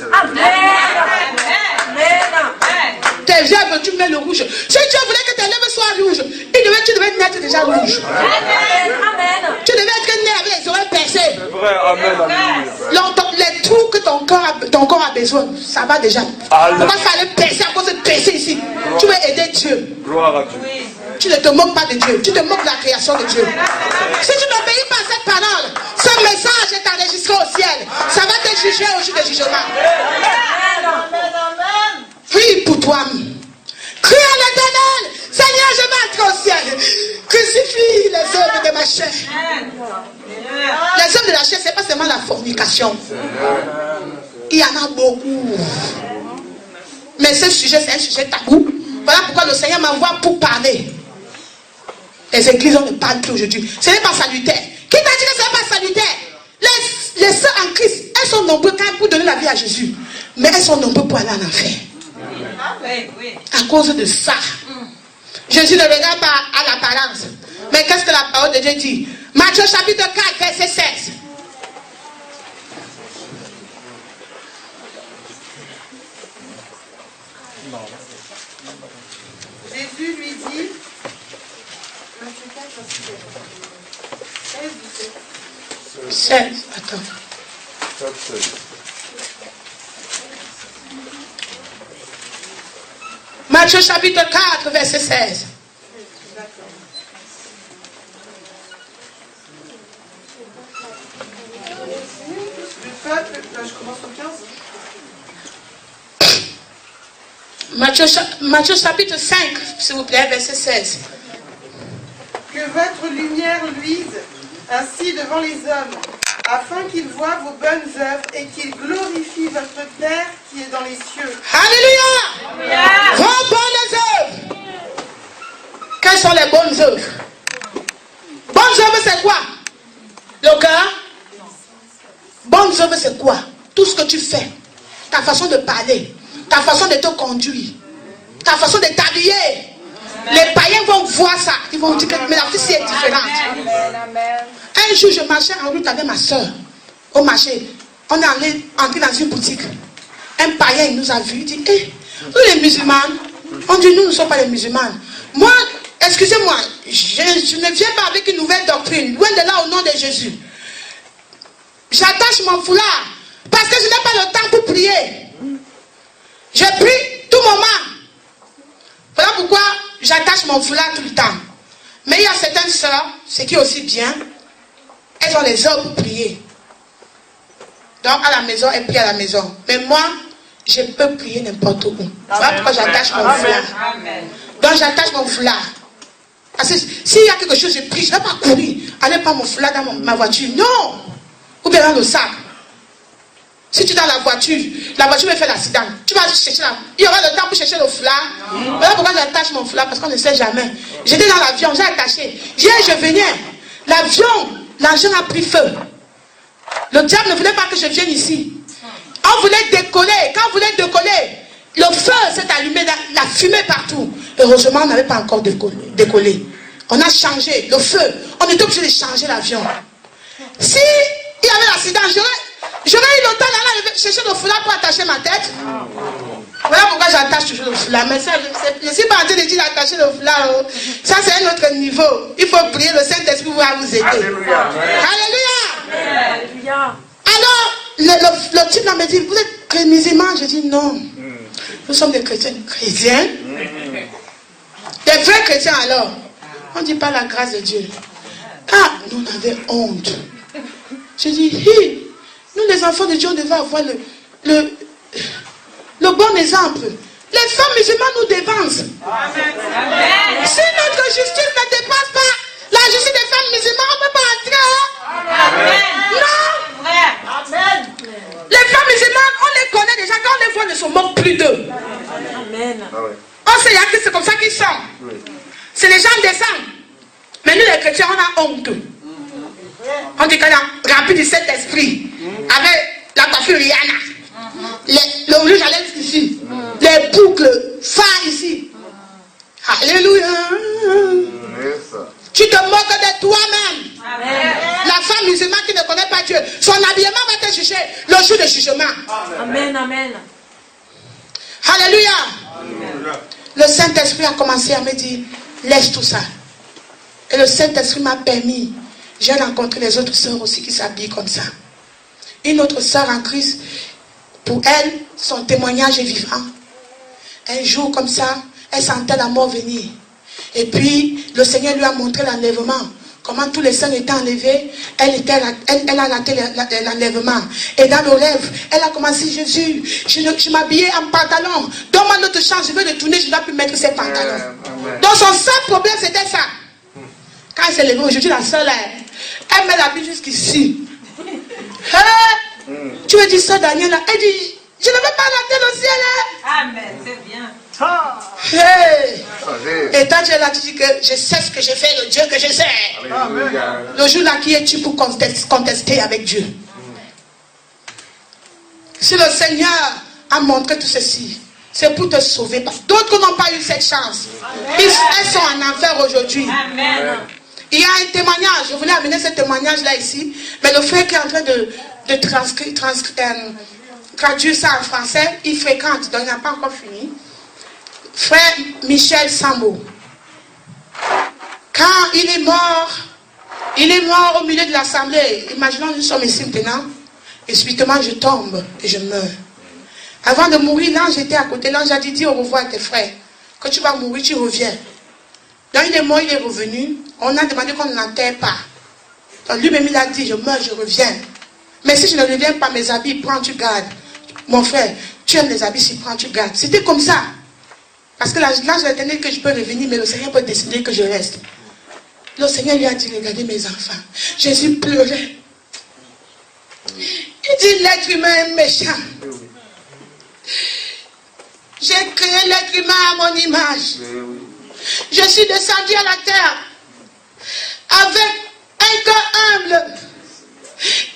Tes lèvres, tu mets le rouge. Si Dieu voulait que tes lèvres soient rouges, tu devais naître déjà rouge. Tu devais être né avec les oreilles percées. C'est vrai, amen, Les trous que ton corps a besoin, ça va déjà. Pourquoi il fallait percer à cause de percer ici? Tu veux aider Dieu. Gloire à Dieu. Tu ne te moques pas de Dieu, tu te moques de la création de Dieu. Si tu n'obéis pas à cette parole, ce message est enregistré au ciel. Ça va te juger au jour de jugement. Prie pour toi. Crie à l'Éternel. Seigneur, je vais la chair. Les œuvres de la chair, ce n'est pas seulement la fornication. Il y en a beaucoup. Mais ce sujet, c'est un sujet tabou. Voilà pourquoi le Seigneur m'envoie pour parler. Les églises, on ne parle plus aujourd'hui. Ce n'est pas salutaire. Qui t'a dit que ce n'est pas salutaire? Les sœurs en Christ, elles sont nombreuses pour donner la vie à Jésus. Mais elles sont nombreuses pour aller en enfer. À cause de ça. Jésus ne regarde pas à l'apparence. Mais qu'est-ce que la parole de Dieu dit? Matthieu chapitre 4, verset 16. Jésus lui dit, 16, attends. Matthieu chapitre 4, verset 16. le peuple, je commence au 15. Matthieu chapitre 5, s'il vous plaît, verset 16. Que votre lumière luise ainsi devant les hommes, afin qu'ils voient vos bonnes œuvres et qu'ils glorifient votre Père qui est dans les cieux. Alléluia! Vos bonnes œuvres. Quelles sont les bonnes œuvres? Bonnes œuvres, c'est quoi? Le cœur? Bonnes œuvres, c'est quoi? Tout ce que tu fais. Ta façon de parler. Ta façon de te conduire. Ta façon de t'habiller. Les païens vont voir ça. Ils vont dire que mais la fille est différente. Un jour, je marchais en route avec ma soeur. Au marché. On est entré dans une boutique. Un païen, il nous a vus. Il dit, vous les musulmans? On dit, nous ne sommes pas les musulmans. Moi, excusez-moi, je ne viens pas avec une nouvelle doctrine. Loin de là, au nom de Jésus. J'attache mon foulard. Parce que je n'ai pas le temps pour prier. Je prie tout moment. Voilà pourquoi j'attache mon foulard tout le temps. Mais il y a certaines sœurs, ce qui est aussi bien, elles ont les heures pour prier. Donc à la maison, elles prient à la maison. Mais moi, je peux prier n'importe où. Voilà pourquoi j'attache mon foulard. Donc j'attache mon foulard. Parce que s'il y a quelque chose, je prie, je ne vais pas courir. Allez pas mon foulard dans ma voiture. Non. Ou bien dans le sac. Si tu es dans la voiture va faire l'accident. Tu vas chercher là. Il y aura le temps pour chercher le foulard. Voilà pourquoi j'attache mon foulard, parce qu'on ne sait jamais. J'étais dans l'avion, j'ai attaché. Hier, je venais. L'avion, l'engin a pris feu. Le diable ne voulait pas que je vienne ici. On voulait décoller. Quand on voulait décoller, le feu s'est allumé, la fumée partout. Heureusement, on n'avait pas encore décollé. On a changé le feu. On était obligé de changer l'avion. Si il y avait l'accident, j'aurais eu le temps d'aller chercher le foulard pour attacher ma tête. Voilà pourquoi j'attache toujours le foulard. Mais ça, je ne suis pas en train de dire d'attacher le foulard. Ça, c'est un autre niveau. Il faut prier, le Saint-Esprit va vous aider. Alléluia. Alléluia. Alors, le type là me dit, vous êtes musulmans? Je dis non. Nous sommes des chrétiens. Chrétiens? Des vrais chrétiens alors. On ne dit pas la grâce de Dieu. Ah, nous on avait honte. Je dis, nous les enfants de Dieu, on devait avoir le bon exemple. Les femmes musulmanes nous dévancent. Amen. Si notre justice ne dépasse pas la justice des femmes musulmanes, on ne peut pas entrer. Amen. Non. Amen. Les femmes musulmanes, on les connaît déjà. Quand on les voit, on ne se moque plus d'eux. Amen. On sait que c'est comme ça qu'ils sont. C'est les gens descendent. Mais nous les chrétiens, on a honte. On dit qu'on a rempli du Saint-Esprit. Avec la coiffure Rihanna. Le rouge à lèvres ici. Les boucles phares ici. Alléluia. Tu te moques de toi-même. La femme musulmane qui ne connaît pas Dieu, son habillement va te juger le jour de jugement. Amen, amen. Alléluia. Le Saint-Esprit a commencé à me dire, laisse tout ça. Et le Saint-Esprit m'a permis. J'ai rencontré les autres sœurs aussi qui s'habillent comme ça. Une autre sœur en Christ, pour elle, son témoignage est vivant. Un jour comme ça, elle sentait la mort venir. Et puis, le Seigneur lui a montré l'enlèvement. Comment tous les saints étaient enlevés. Elle a raté l'enlèvement. Et dans le rêve, elle a commencé, Jésus, je m'habillais en pantalon. Donne-moi notre chance, je veux retourner, je ne dois plus mettre ces pantalons. Donc son seul problème, c'était ça. Quand elle s'est levée aujourd'hui, la soeur là, elle met la Bible jusqu'ici. Hey, tu me dis ça, Daniel, là. Elle dit, je ne veux pas rentrer au ciel. Amen, c'est bien. Hey. Et quand tu es là, tu dis que je sais ce que j'ai fait, le Dieu que je sais. Le jour là, qui es-tu pour contester avec Dieu? Si le Seigneur a montré tout ceci, c'est pour te sauver. D'autres n'ont pas eu cette chance. Elles sont en enfer aujourd'hui. Il y a un témoignage. Je voulais amener ce témoignage-là ici. Mais le frère qui est en train de traduire ça en français, il fréquente, donc il n'a pas encore fini. Frère Michel Sambo. Quand il est mort au milieu de l'assemblée. Imaginons, nous sommes ici maintenant. Et subitement, je tombe et je meurs. Avant de mourir, l'ange était à côté. L'ange a dit, dis au revoir à tes frères. Quand tu vas mourir, tu reviens. Donc il est mort, il est revenu. On a demandé qu'on ne l'enterre pas. Donc lui-même, il a dit, je meurs, je reviens. Mais si je ne reviens pas, mes habits, prends, tu gardes. Mon frère, tu aimes les habits, si prends, tu gardes. C'était comme ça. Parce que l'ange a dit que je peux revenir, mais le Seigneur peut décider que je reste. Le Seigneur lui a dit, regardez mes enfants. Jésus pleurait. Il dit, l'être humain est méchant. J'ai créé l'être humain à mon image. Je suis descendu à la terre avec un cœur humble.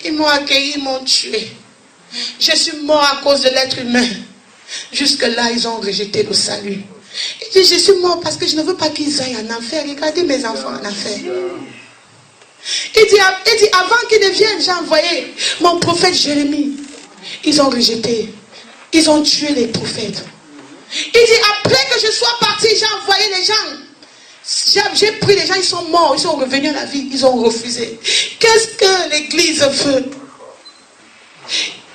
Ils m'ont accueilli, ils m'ont tué. Je suis mort à cause de l'être humain. Jusque-là, ils ont rejeté le salut. Il dit, je suis mort parce que je ne veux pas qu'ils aillent en enfer. Regardez mes enfants en enfer. Il dit, avant qu'ils ne viennent, j'ai envoyé mon prophète Jérémie. Ils ont rejeté. Ils ont tué les prophètes. Il dit, après que je sois parti, j'ai envoyé les gens. J'ai pris les gens, ils sont morts, ils sont revenus à la vie, ils ont refusé. Qu'est-ce que l'église veut?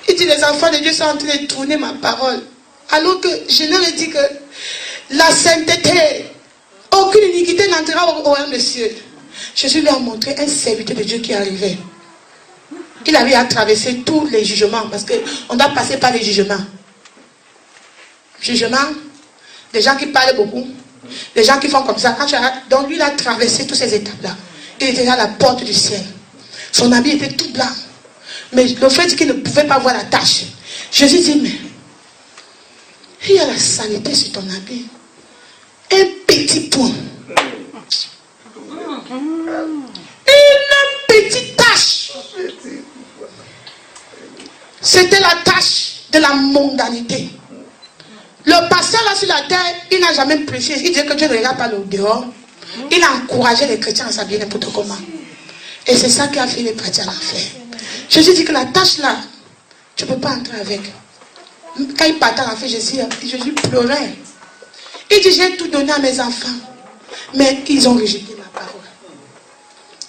Il dit, les enfants de Dieu sont en train de tourner ma parole. Alors que je leur ai dit que la sainteté, aucune iniquité n'entrera au royaume des cieux. Jésus lui a montré un serviteur de Dieu qui arrivait. Il avait à traverser tous les jugements, parce qu'on doit passer par les jugements. Jugement, des gens qui parlent beaucoup, des gens qui font comme ça. Donc lui, il a traversé toutes ces étapes-là. Il était à la porte du ciel. Son habit était tout blanc. Mais le frère dit qu'il ne pouvait pas voir la tache. Jésus dit, mais il y a la saleté sur ton habit. Un petit point. Une petite tache. C'était la tache de la mondanité. Le pasteur là sur la terre, il n'a jamais prêché. Il disait que Dieu ne regarde pas le dehors. Il a encouragé les chrétiens à s'habiller n'importe comment. Et c'est ça qui a fait les chrétiens à l'enfer. Jésus dit que la tâche là, tu ne peux pas entrer avec. Quand il partait à l'enfer, Jésus pleurait. Il dit, j'ai tout donné à mes enfants. Mais ils ont rejeté ma parole.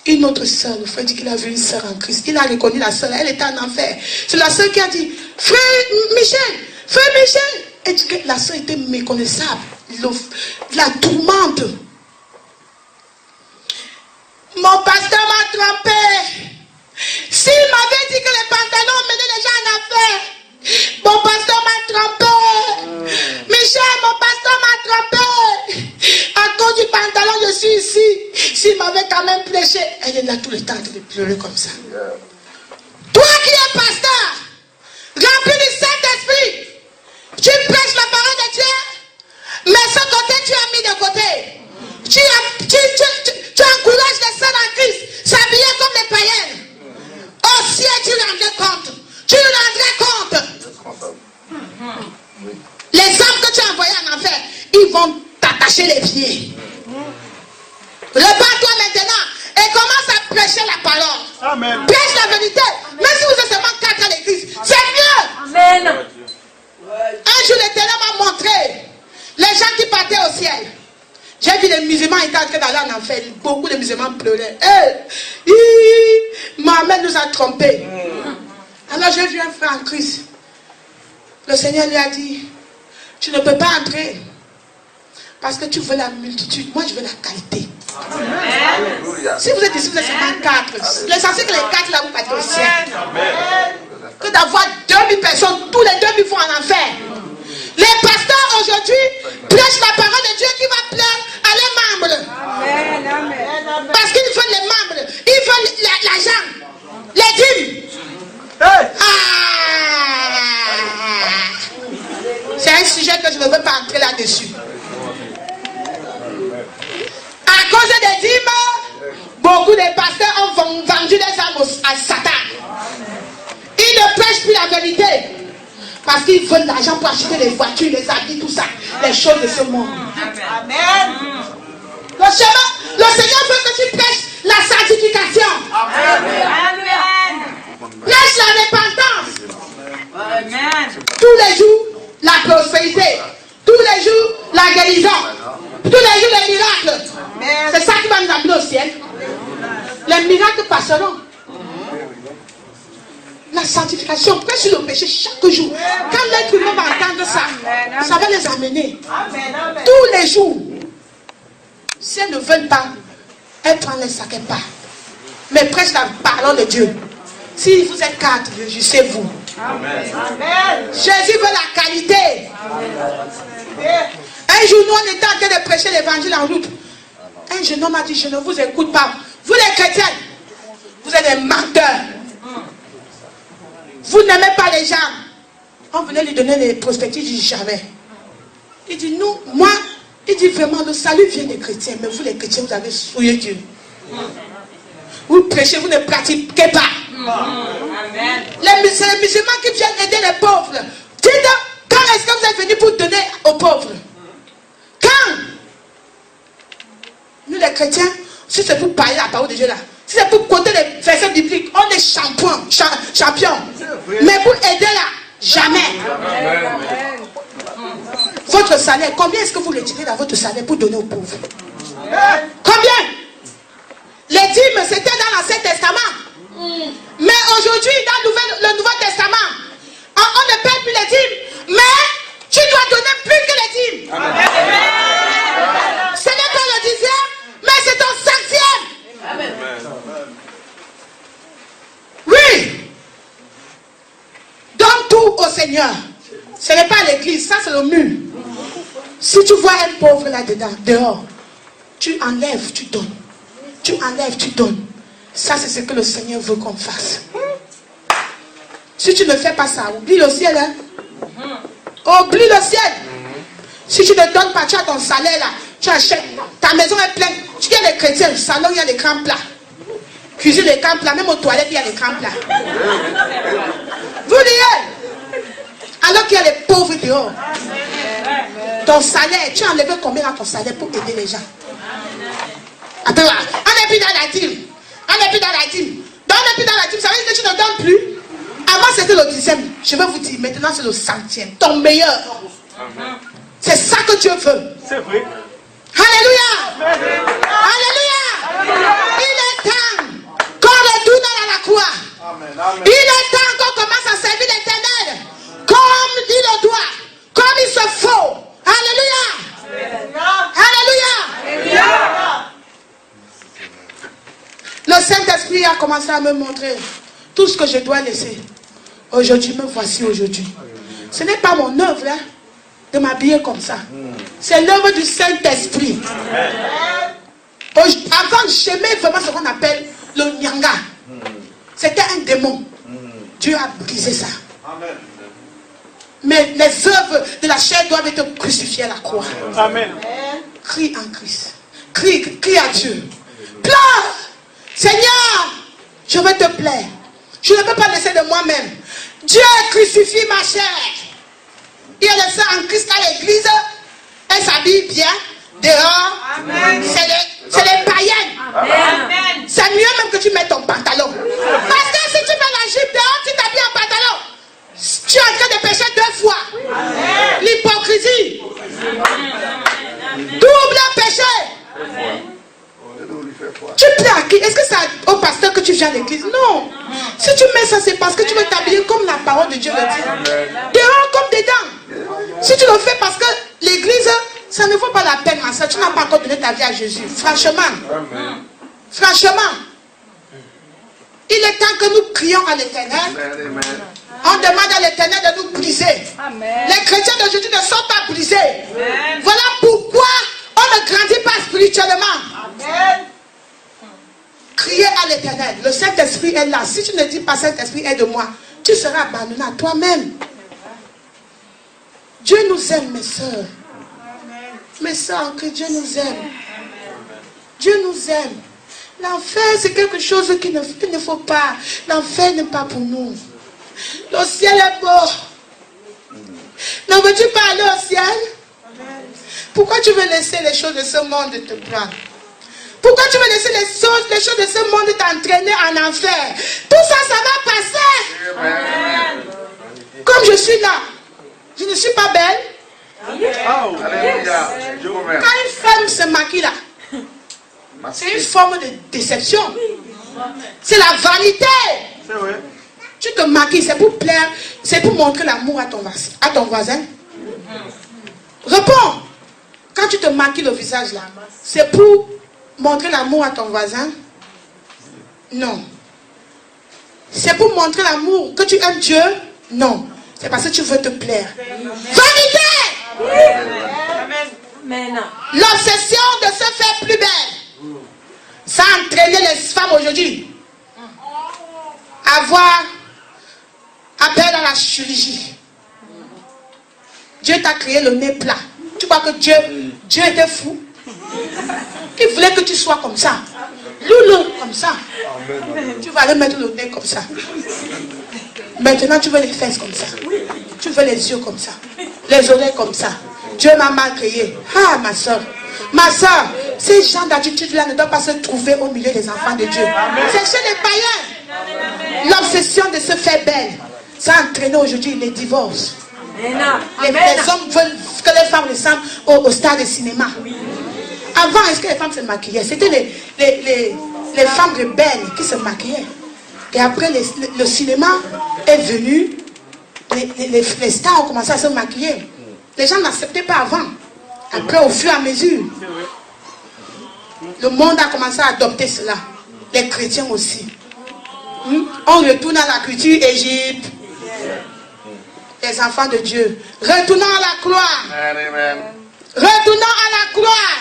Une autre sœur, le frère dit qu'il a vu une sœur en Christ. Il a reconnu la sœur, elle était en enfer. C'est la sœur qui a dit, frère Michel. Et dit que la sœur était méconnaissable. La tourmente. Mon pasteur m'a trompé. S'il m'avait dit que les pantalons menaient les gens en enfer, mon pasteur m'a trompé. Michel, mon pasteur m'a trompé. À cause du pantalon, je suis ici. S'il m'avait quand même prêché, elle est là tout le temps en train de pleurer comme ça. Toi qui es pasteur, rempli du Saint-Esprit, tu prêches la parole de Dieu, mais ce côté tu as mis de côté. Tu encourages les sœurs en Christ, s'habiller comme des païennes. Au ciel, tu rendrais compte. Tu rendrais compte. Les hommes que tu as envoyés en enfer, ils vont t'attacher les pieds. Repars-toi maintenant et commence à prêcher la parole. Amen. Prêche la vérité. Même si vous êtes seulement 4 à l'église, c'est mieux. Amen. Un jour, l'Éternel m'a montré les gens qui partaient au ciel. J'ai vu les musulmans étaient en train d'aller en enfer. Beaucoup de musulmans pleuraient. Mohamed nous a trompés. Alors j'ai vu un frère en Christ. Le Seigneur lui a dit, tu ne peux pas entrer. Parce que tu veux la multitude. Moi, je veux la qualité. Amen. Si vous êtes ici, vous êtes seulement 4. L'essentiel que les 4 là, vous partez au ciel. Amen. Que d'avoir 2000 personnes, tous les 2000 vont en enfer. Les pasteurs aujourd'hui prêchent la parole de Dieu qui va plaire à leurs membres. Amen. Parce qu'ils ils veulent les membres, ils veulent l'argent, les dîmes. C'est un sujet que je ne veux pas entrer là-dessus. À cause des dîmes, beaucoup de pasteurs ont vendu des âmes à Satan. Ils ne prêchent plus la vérité. Parce qu'ils veulent l'argent pour acheter les voitures, les habits, tout ça. Les choses de ce monde. Amen. Le Seigneur veut que tu prêches la sanctification. Amen. Prêche la repentance. Amen. Tous les jours, la prospérité. Tous les jours, la guérison. Tous les jours, les miracles. C'est ça qui va nous amener au ciel. Les miracles passeront. La sanctification, prêche sur le péché chaque jour. Quand l'être humain va entendre ça, ça va les amener. Tous les jours. Si elles ne veulent pas, elles prennent les sacs et pas. Mais prêche la parole de Dieu. Si vous êtes 4, réjouissez-vous. Jésus veut la qualité. Un jour, nous, on était en train de prêcher l'évangile en route. Un jeune homme a dit, je ne vous écoute pas. Vous les chrétiens, vous êtes des menteurs. Vous n'aimez pas les gens. On venait lui donner les prospectus, il dit jamais. Il dit, nous, moi, il dit vraiment, le salut vient des chrétiens, mais vous les chrétiens, vous avez souillé Dieu. Vous prêchez, vous ne pratiquez pas. C'est les musulmans qui viennent aider les pauvres. Dites, quand est-ce que vous êtes venus pour donner aux pauvres? Quand? Nous les chrétiens, si c'est pour parler la parole de Dieu là, si c'est pour côté les versets bibliques, on est champion. Mais pour aider là, jamais. Votre salaire, combien est-ce que vous retirez dans votre salaire pour donner aux pauvres? Combien? Les dîmes, c'était dans l'Ancien Testament. Mais aujourd'hui, dans le Nouveau Testament, on ne paie plus les dîmes, mais tu dois donner plus que les dîmes. Ce n'est pas le 10e, mais c'est ton 5e. Oui. Donne tout au Seigneur. Ce n'est pas l'église, ça c'est le mur. Si tu vois un pauvre là-dedans, dehors, tu enlèves, tu donnes. Tu enlèves, tu donnes. Ça c'est ce que le Seigneur veut qu'on fasse. Si tu ne fais pas ça, oublie le ciel. Hein? Oublie le ciel. Si tu ne donnes pas, tu as ton salaire là, tu achètes, ta maison est pleine. Tu dis les chrétiens, le salon il y a des grands plats. Cuisine des grands plats, même aux toilettes il y a des grands plats. Vous dites, alors qu'il y a les pauvres dehors. Ton salaire, tu as enlevé combien dans ton salaire pour aider les gens? Attends, on n'est plus dans la dîme. On n'est plus dans la dîme. On n'est plus dans la dîme, ça veut dire que tu ne donnes plus. Avant c'était le 10e. Je vais vous dire, maintenant c'est le 100e. Ton meilleur. C'est ça que Dieu veut. C'est vrai. Alléluia. Alléluia. Il est temps qu'on retourne à la croix. Il est temps qu'on commence à servir l'Éternel comme il le doit, comme il se faut. Alléluia. Alléluia. Le Saint-Esprit a commencé à me montrer tout ce que je dois laisser. Aujourd'hui, me voici aujourd'hui. Ce n'est pas mon œuvre hein, de m'habiller comme ça. C'est l'œuvre du Saint-Esprit. Avant, j'aimais vraiment ce qu'on appelle le nyanga. C'était un démon. Dieu a brisé ça. Mais les œuvres de la chair doivent être crucifiées à la croix. Amen. Crie en Christ. Crie à Dieu. Pleure. Seigneur, je veux te plaire. Je ne peux pas laisser de moi-même. Dieu crucifie ma chair. Il y a le sang en Christ à l'église. Elle s'habille bien. Dehors. C'est les païennes. C'est mieux même que tu mets ton pantalon. Parce que si tu mets la jupe dehors, tu t'habilles en pantalon. Tu es en train de pécher 2 fois. L'hypocrisie. Double péché. Tu plais à qui? Est-ce que c'est au pasteur que tu viens à l'église? Non. Si tu mets ça, c'est parce que tu veux t'habiller comme la parole de Dieu le dit. Dehors comme dedans. Si tu le fais parce que l'église, ça ne vaut pas la peine, ma soeur. Tu n'as pas encore donné ta vie à Jésus. Franchement. Franchement. Il est temps que nous crions à l'Éternel. On demande à l'Éternel de nous briser. Les chrétiens d'aujourd'hui ne sont pas brisés. Voilà pourquoi on ne grandit pas spirituellement. crier à l'Éternel. Le Saint-Esprit est là. Si tu ne dis pas Saint-Esprit, aide-moi, tu seras abandonné à toi-même. Dieu nous aime, mes soeurs. Mes soeurs, que Dieu nous aime. Dieu nous aime. L'enfer, c'est quelque chose qu'il ne faut pas. L'enfer n'est pas pour nous. Le ciel est beau. Ne veux-tu pas aller au ciel? Pourquoi tu veux laisser les choses de ce monde te prendre? Pourquoi tu veux laisser les choses de ce monde t'entraîner en enfer? Tout ça, ça va passer. Amen. Comme je suis là, je ne suis pas belle. Alléluia. Je vous remercie. Quand une femme se maquille là, c'est une forme de déception. C'est la vanité. C'est vrai. Tu te maquilles, c'est pour plaire, c'est pour montrer l'amour à ton voisin. Réponds. Quand tu te maquilles le visage là, c'est pour montrer l'amour à ton voisin? Non. C'est pour montrer l'amour que tu aimes Dieu? Non. C'est parce que tu veux te plaire. Vanité! Amen. L'obsession de se faire plus belle. Ça a entraîné les femmes aujourd'hui. Avoir appel à la chirurgie. Dieu t'a créé le nez plat. Tu crois que Dieu était fou? Il voulait que tu sois comme ça. Loulou, comme ça. Tu vas aller mettre le nez comme ça. Maintenant, tu veux les fesses comme ça. Tu veux les yeux comme ça. Les oreilles comme ça. Dieu m'a mal créé. Ah, ma soeur. Ma soeur, ces gens d'attitude-là ne doivent pas se trouver au milieu des enfants de Dieu. C'est chez les païens. L'obsession de se faire belle, ça a entraîné aujourd'hui les divorces. Les hommes veulent que les femmes ressemblent au stade de cinéma. Avant, est-ce que les femmes se maquillaient? C'était les femmes rebelles qui se maquillaient. Et après, le cinéma est venu. Les stars ont commencé à se maquiller. Les gens n'acceptaient pas avant. Après, au fur et à mesure, le monde a commencé à adopter cela. Les chrétiens aussi. On retourne à la culture Égypte. Les enfants de Dieu. Retournons à la croix. Amen. Retournons à la croix.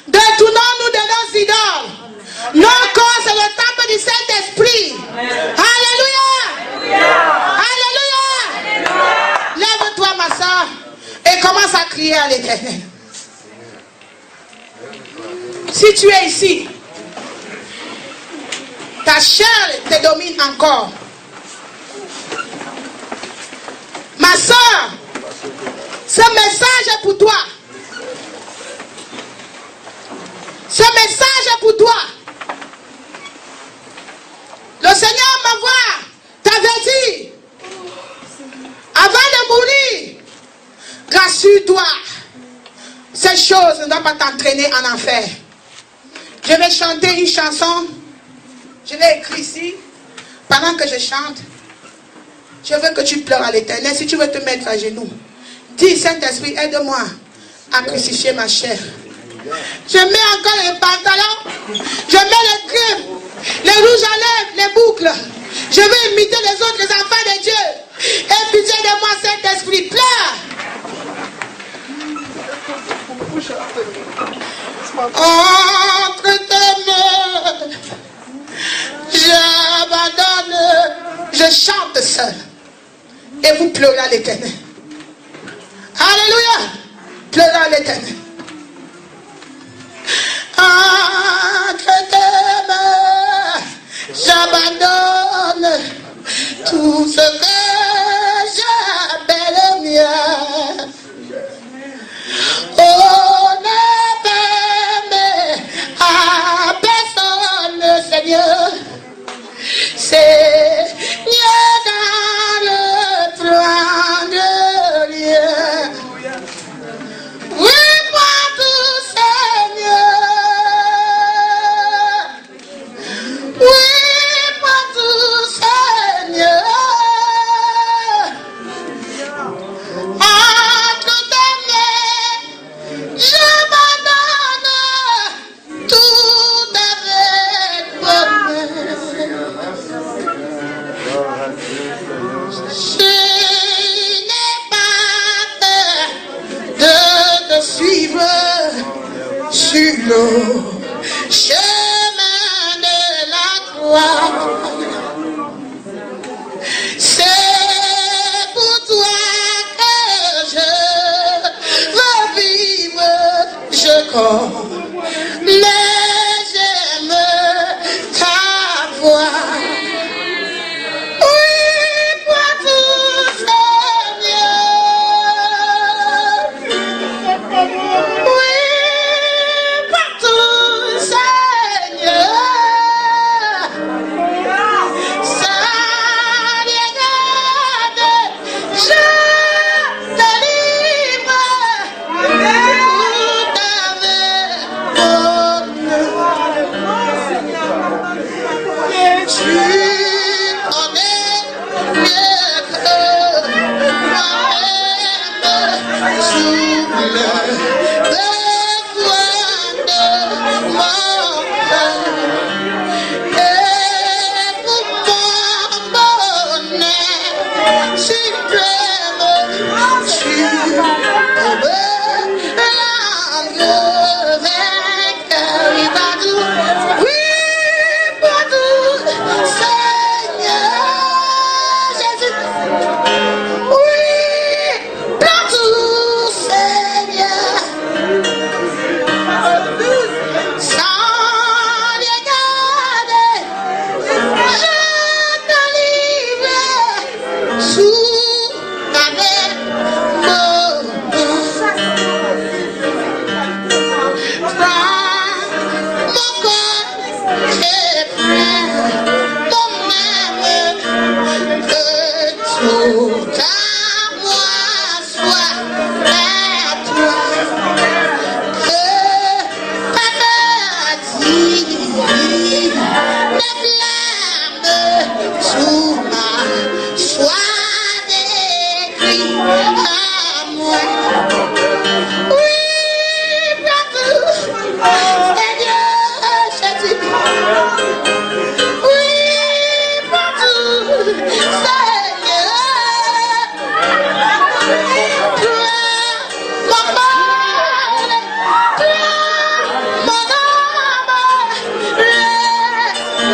Détournons-nous de nos idoles. Nos corps, c'est le temple du Saint-Esprit. Alléluia. Alléluia. Lève-toi, ma soeur, et commence à crier à l'Éternel. Si tu es ici, ta chair te domine encore. Ma soeur, ce message est pour toi. Ce message est pour toi. Le Seigneur t'avait dit, avant de mourir, rassure-toi. Ces choses ne doivent pas t'entraîner en enfer. Je vais chanter une chanson. Je l'ai écrite ici. Pendant que je chante, je veux que tu pleures à l'Éternel. Si tu veux te mettre à genoux, dis, Saint-Esprit, aide-moi à crucifier ma chair. Je mets encore les pantalons, je mets les crèmes, les rouges à lèvres, les boucles. Je veux imiter les autres enfants de Dieu. Et pitié de moi, Saint-Esprit, pleure. Entre tes mains, j'abandonne, je chante seul. Et vous pleurez à l'Éternel. Alléluia. Pleurez à l'Éternel. Entre tes mains, j'abandonne tout ce que j'appelle mien. Oh, ne permets à personne, Seigneur. C'est mieux dans le prendre rien. Oui, moi tout, Seigneur. Oui, moi tout, Seigneur. Entre tes mains, je m'abandonne tout avec bonheur. Je n'ai pas peur de te suivre sur le chemin de toi. C'est pour toi que je veux vivre, je crois. Mais j'aime ta voix. Oui, pour tout Seigneur. Oui, pour tout Seigneur. Ça regarde, je te livre. Tout avec tu connais mieux que moi-même tout le besoin de mon cœur. Et pour mon bonheur suprême, tu me langues vainqueur. Il va tout, oui, pour tout, Seigneur Jésus. Oui, pour tout, Seigneur. Sans regarder, je te livre sous ta main. Prends mon corps et prends mon âme, que tout à moi soit à toi. Que ta maladie ne blâme sous ma soit décrit à moi. Oui, partout, Seigneur Jésus. Oui, partout, Seigneur. Toi, mon mal, toi, mon âme,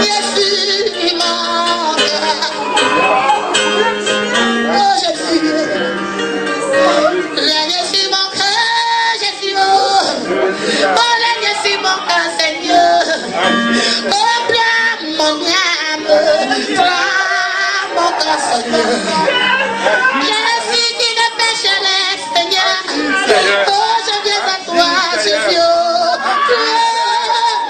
Jésus, mon cœur. Oh, Jésus. Règne sur mon cœur, Jésus. Oh, règne sur mon cœur, Seigneur. Oh, prends mon âme, prends mon cœur, Seigneur. Je suis qui ne pécherai, Seigneur. Oh, je viens à toi, Jésus. Prends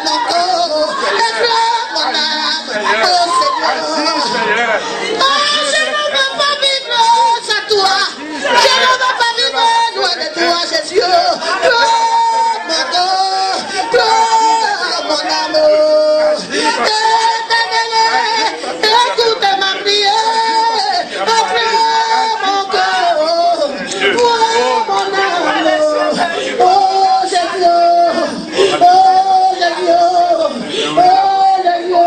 mon corps, et prends mon âme, oh, Seigneur. Oh, je ne veux pas vivre sans toi. Je ne veux pas vivre loin de toi, Jésus. Prends mon corps, prends mon amour. Éternel, écoute ma prière. Prends mon corps, prends mon amour. Oh, Jésus, oh, Jésus, oh, Jésus.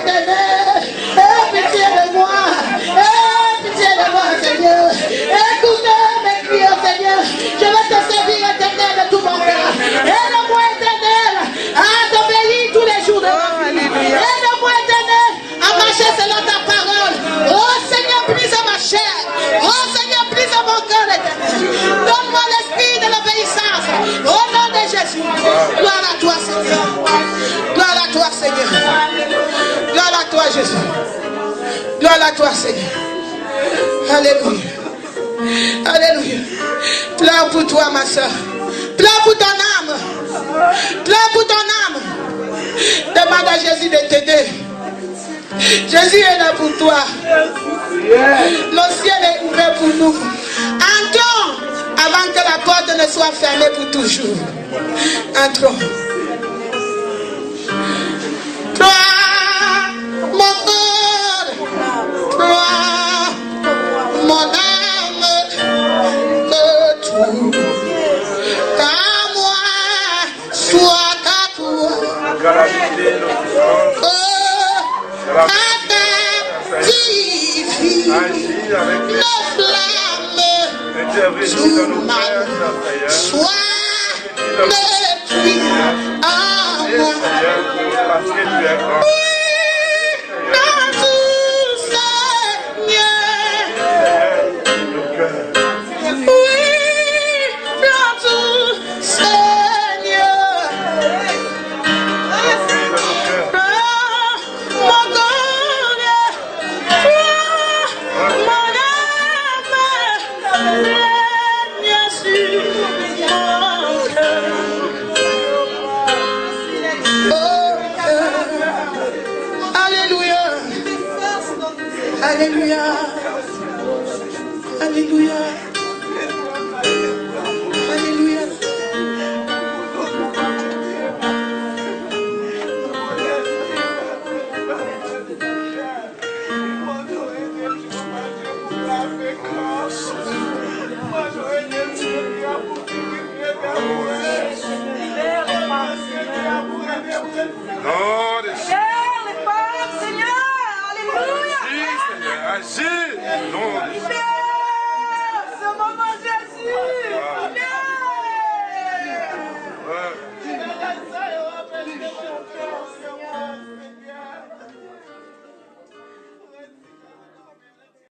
Éternel, aie pitié de moi. Aie pitié de moi, Seigneur. Écoute mes cris, Seigneur. Je vais te servir, Éternel, de tout mon cœur. Aide-moi, Éternel, à t'obéir tous les jours de ma vie. Aide-moi, Éternel, à marcher selon ta parole. Oh Seigneur, brise ma chair. Oh Seigneur, brise mon cœur, Éternel. Donne-moi l'esprit de l'obéissance. Au nom de Jésus. Gloire à toi, Seigneur. Gloire à toi, Seigneur. Gloire à toi, Jésus. Gloire à toi, Seigneur. Alléluia. Alléluia. Pleure pour toi, ma soeur. Pleure pour ton âme. Pleure pour ton âme. Demande à Jésus de t'aider. Jésus est là pour toi. Le ciel est ouvert pour nous. Entrons avant que la porte ne soit fermée pour toujours. Entrons. Toi, mon corps, toi, mon âme, que tout à moi soit à toi. Actifie nos flammes sous ma sois le puits en moi. Oui, Alléluia. Alléluia. Alléluia.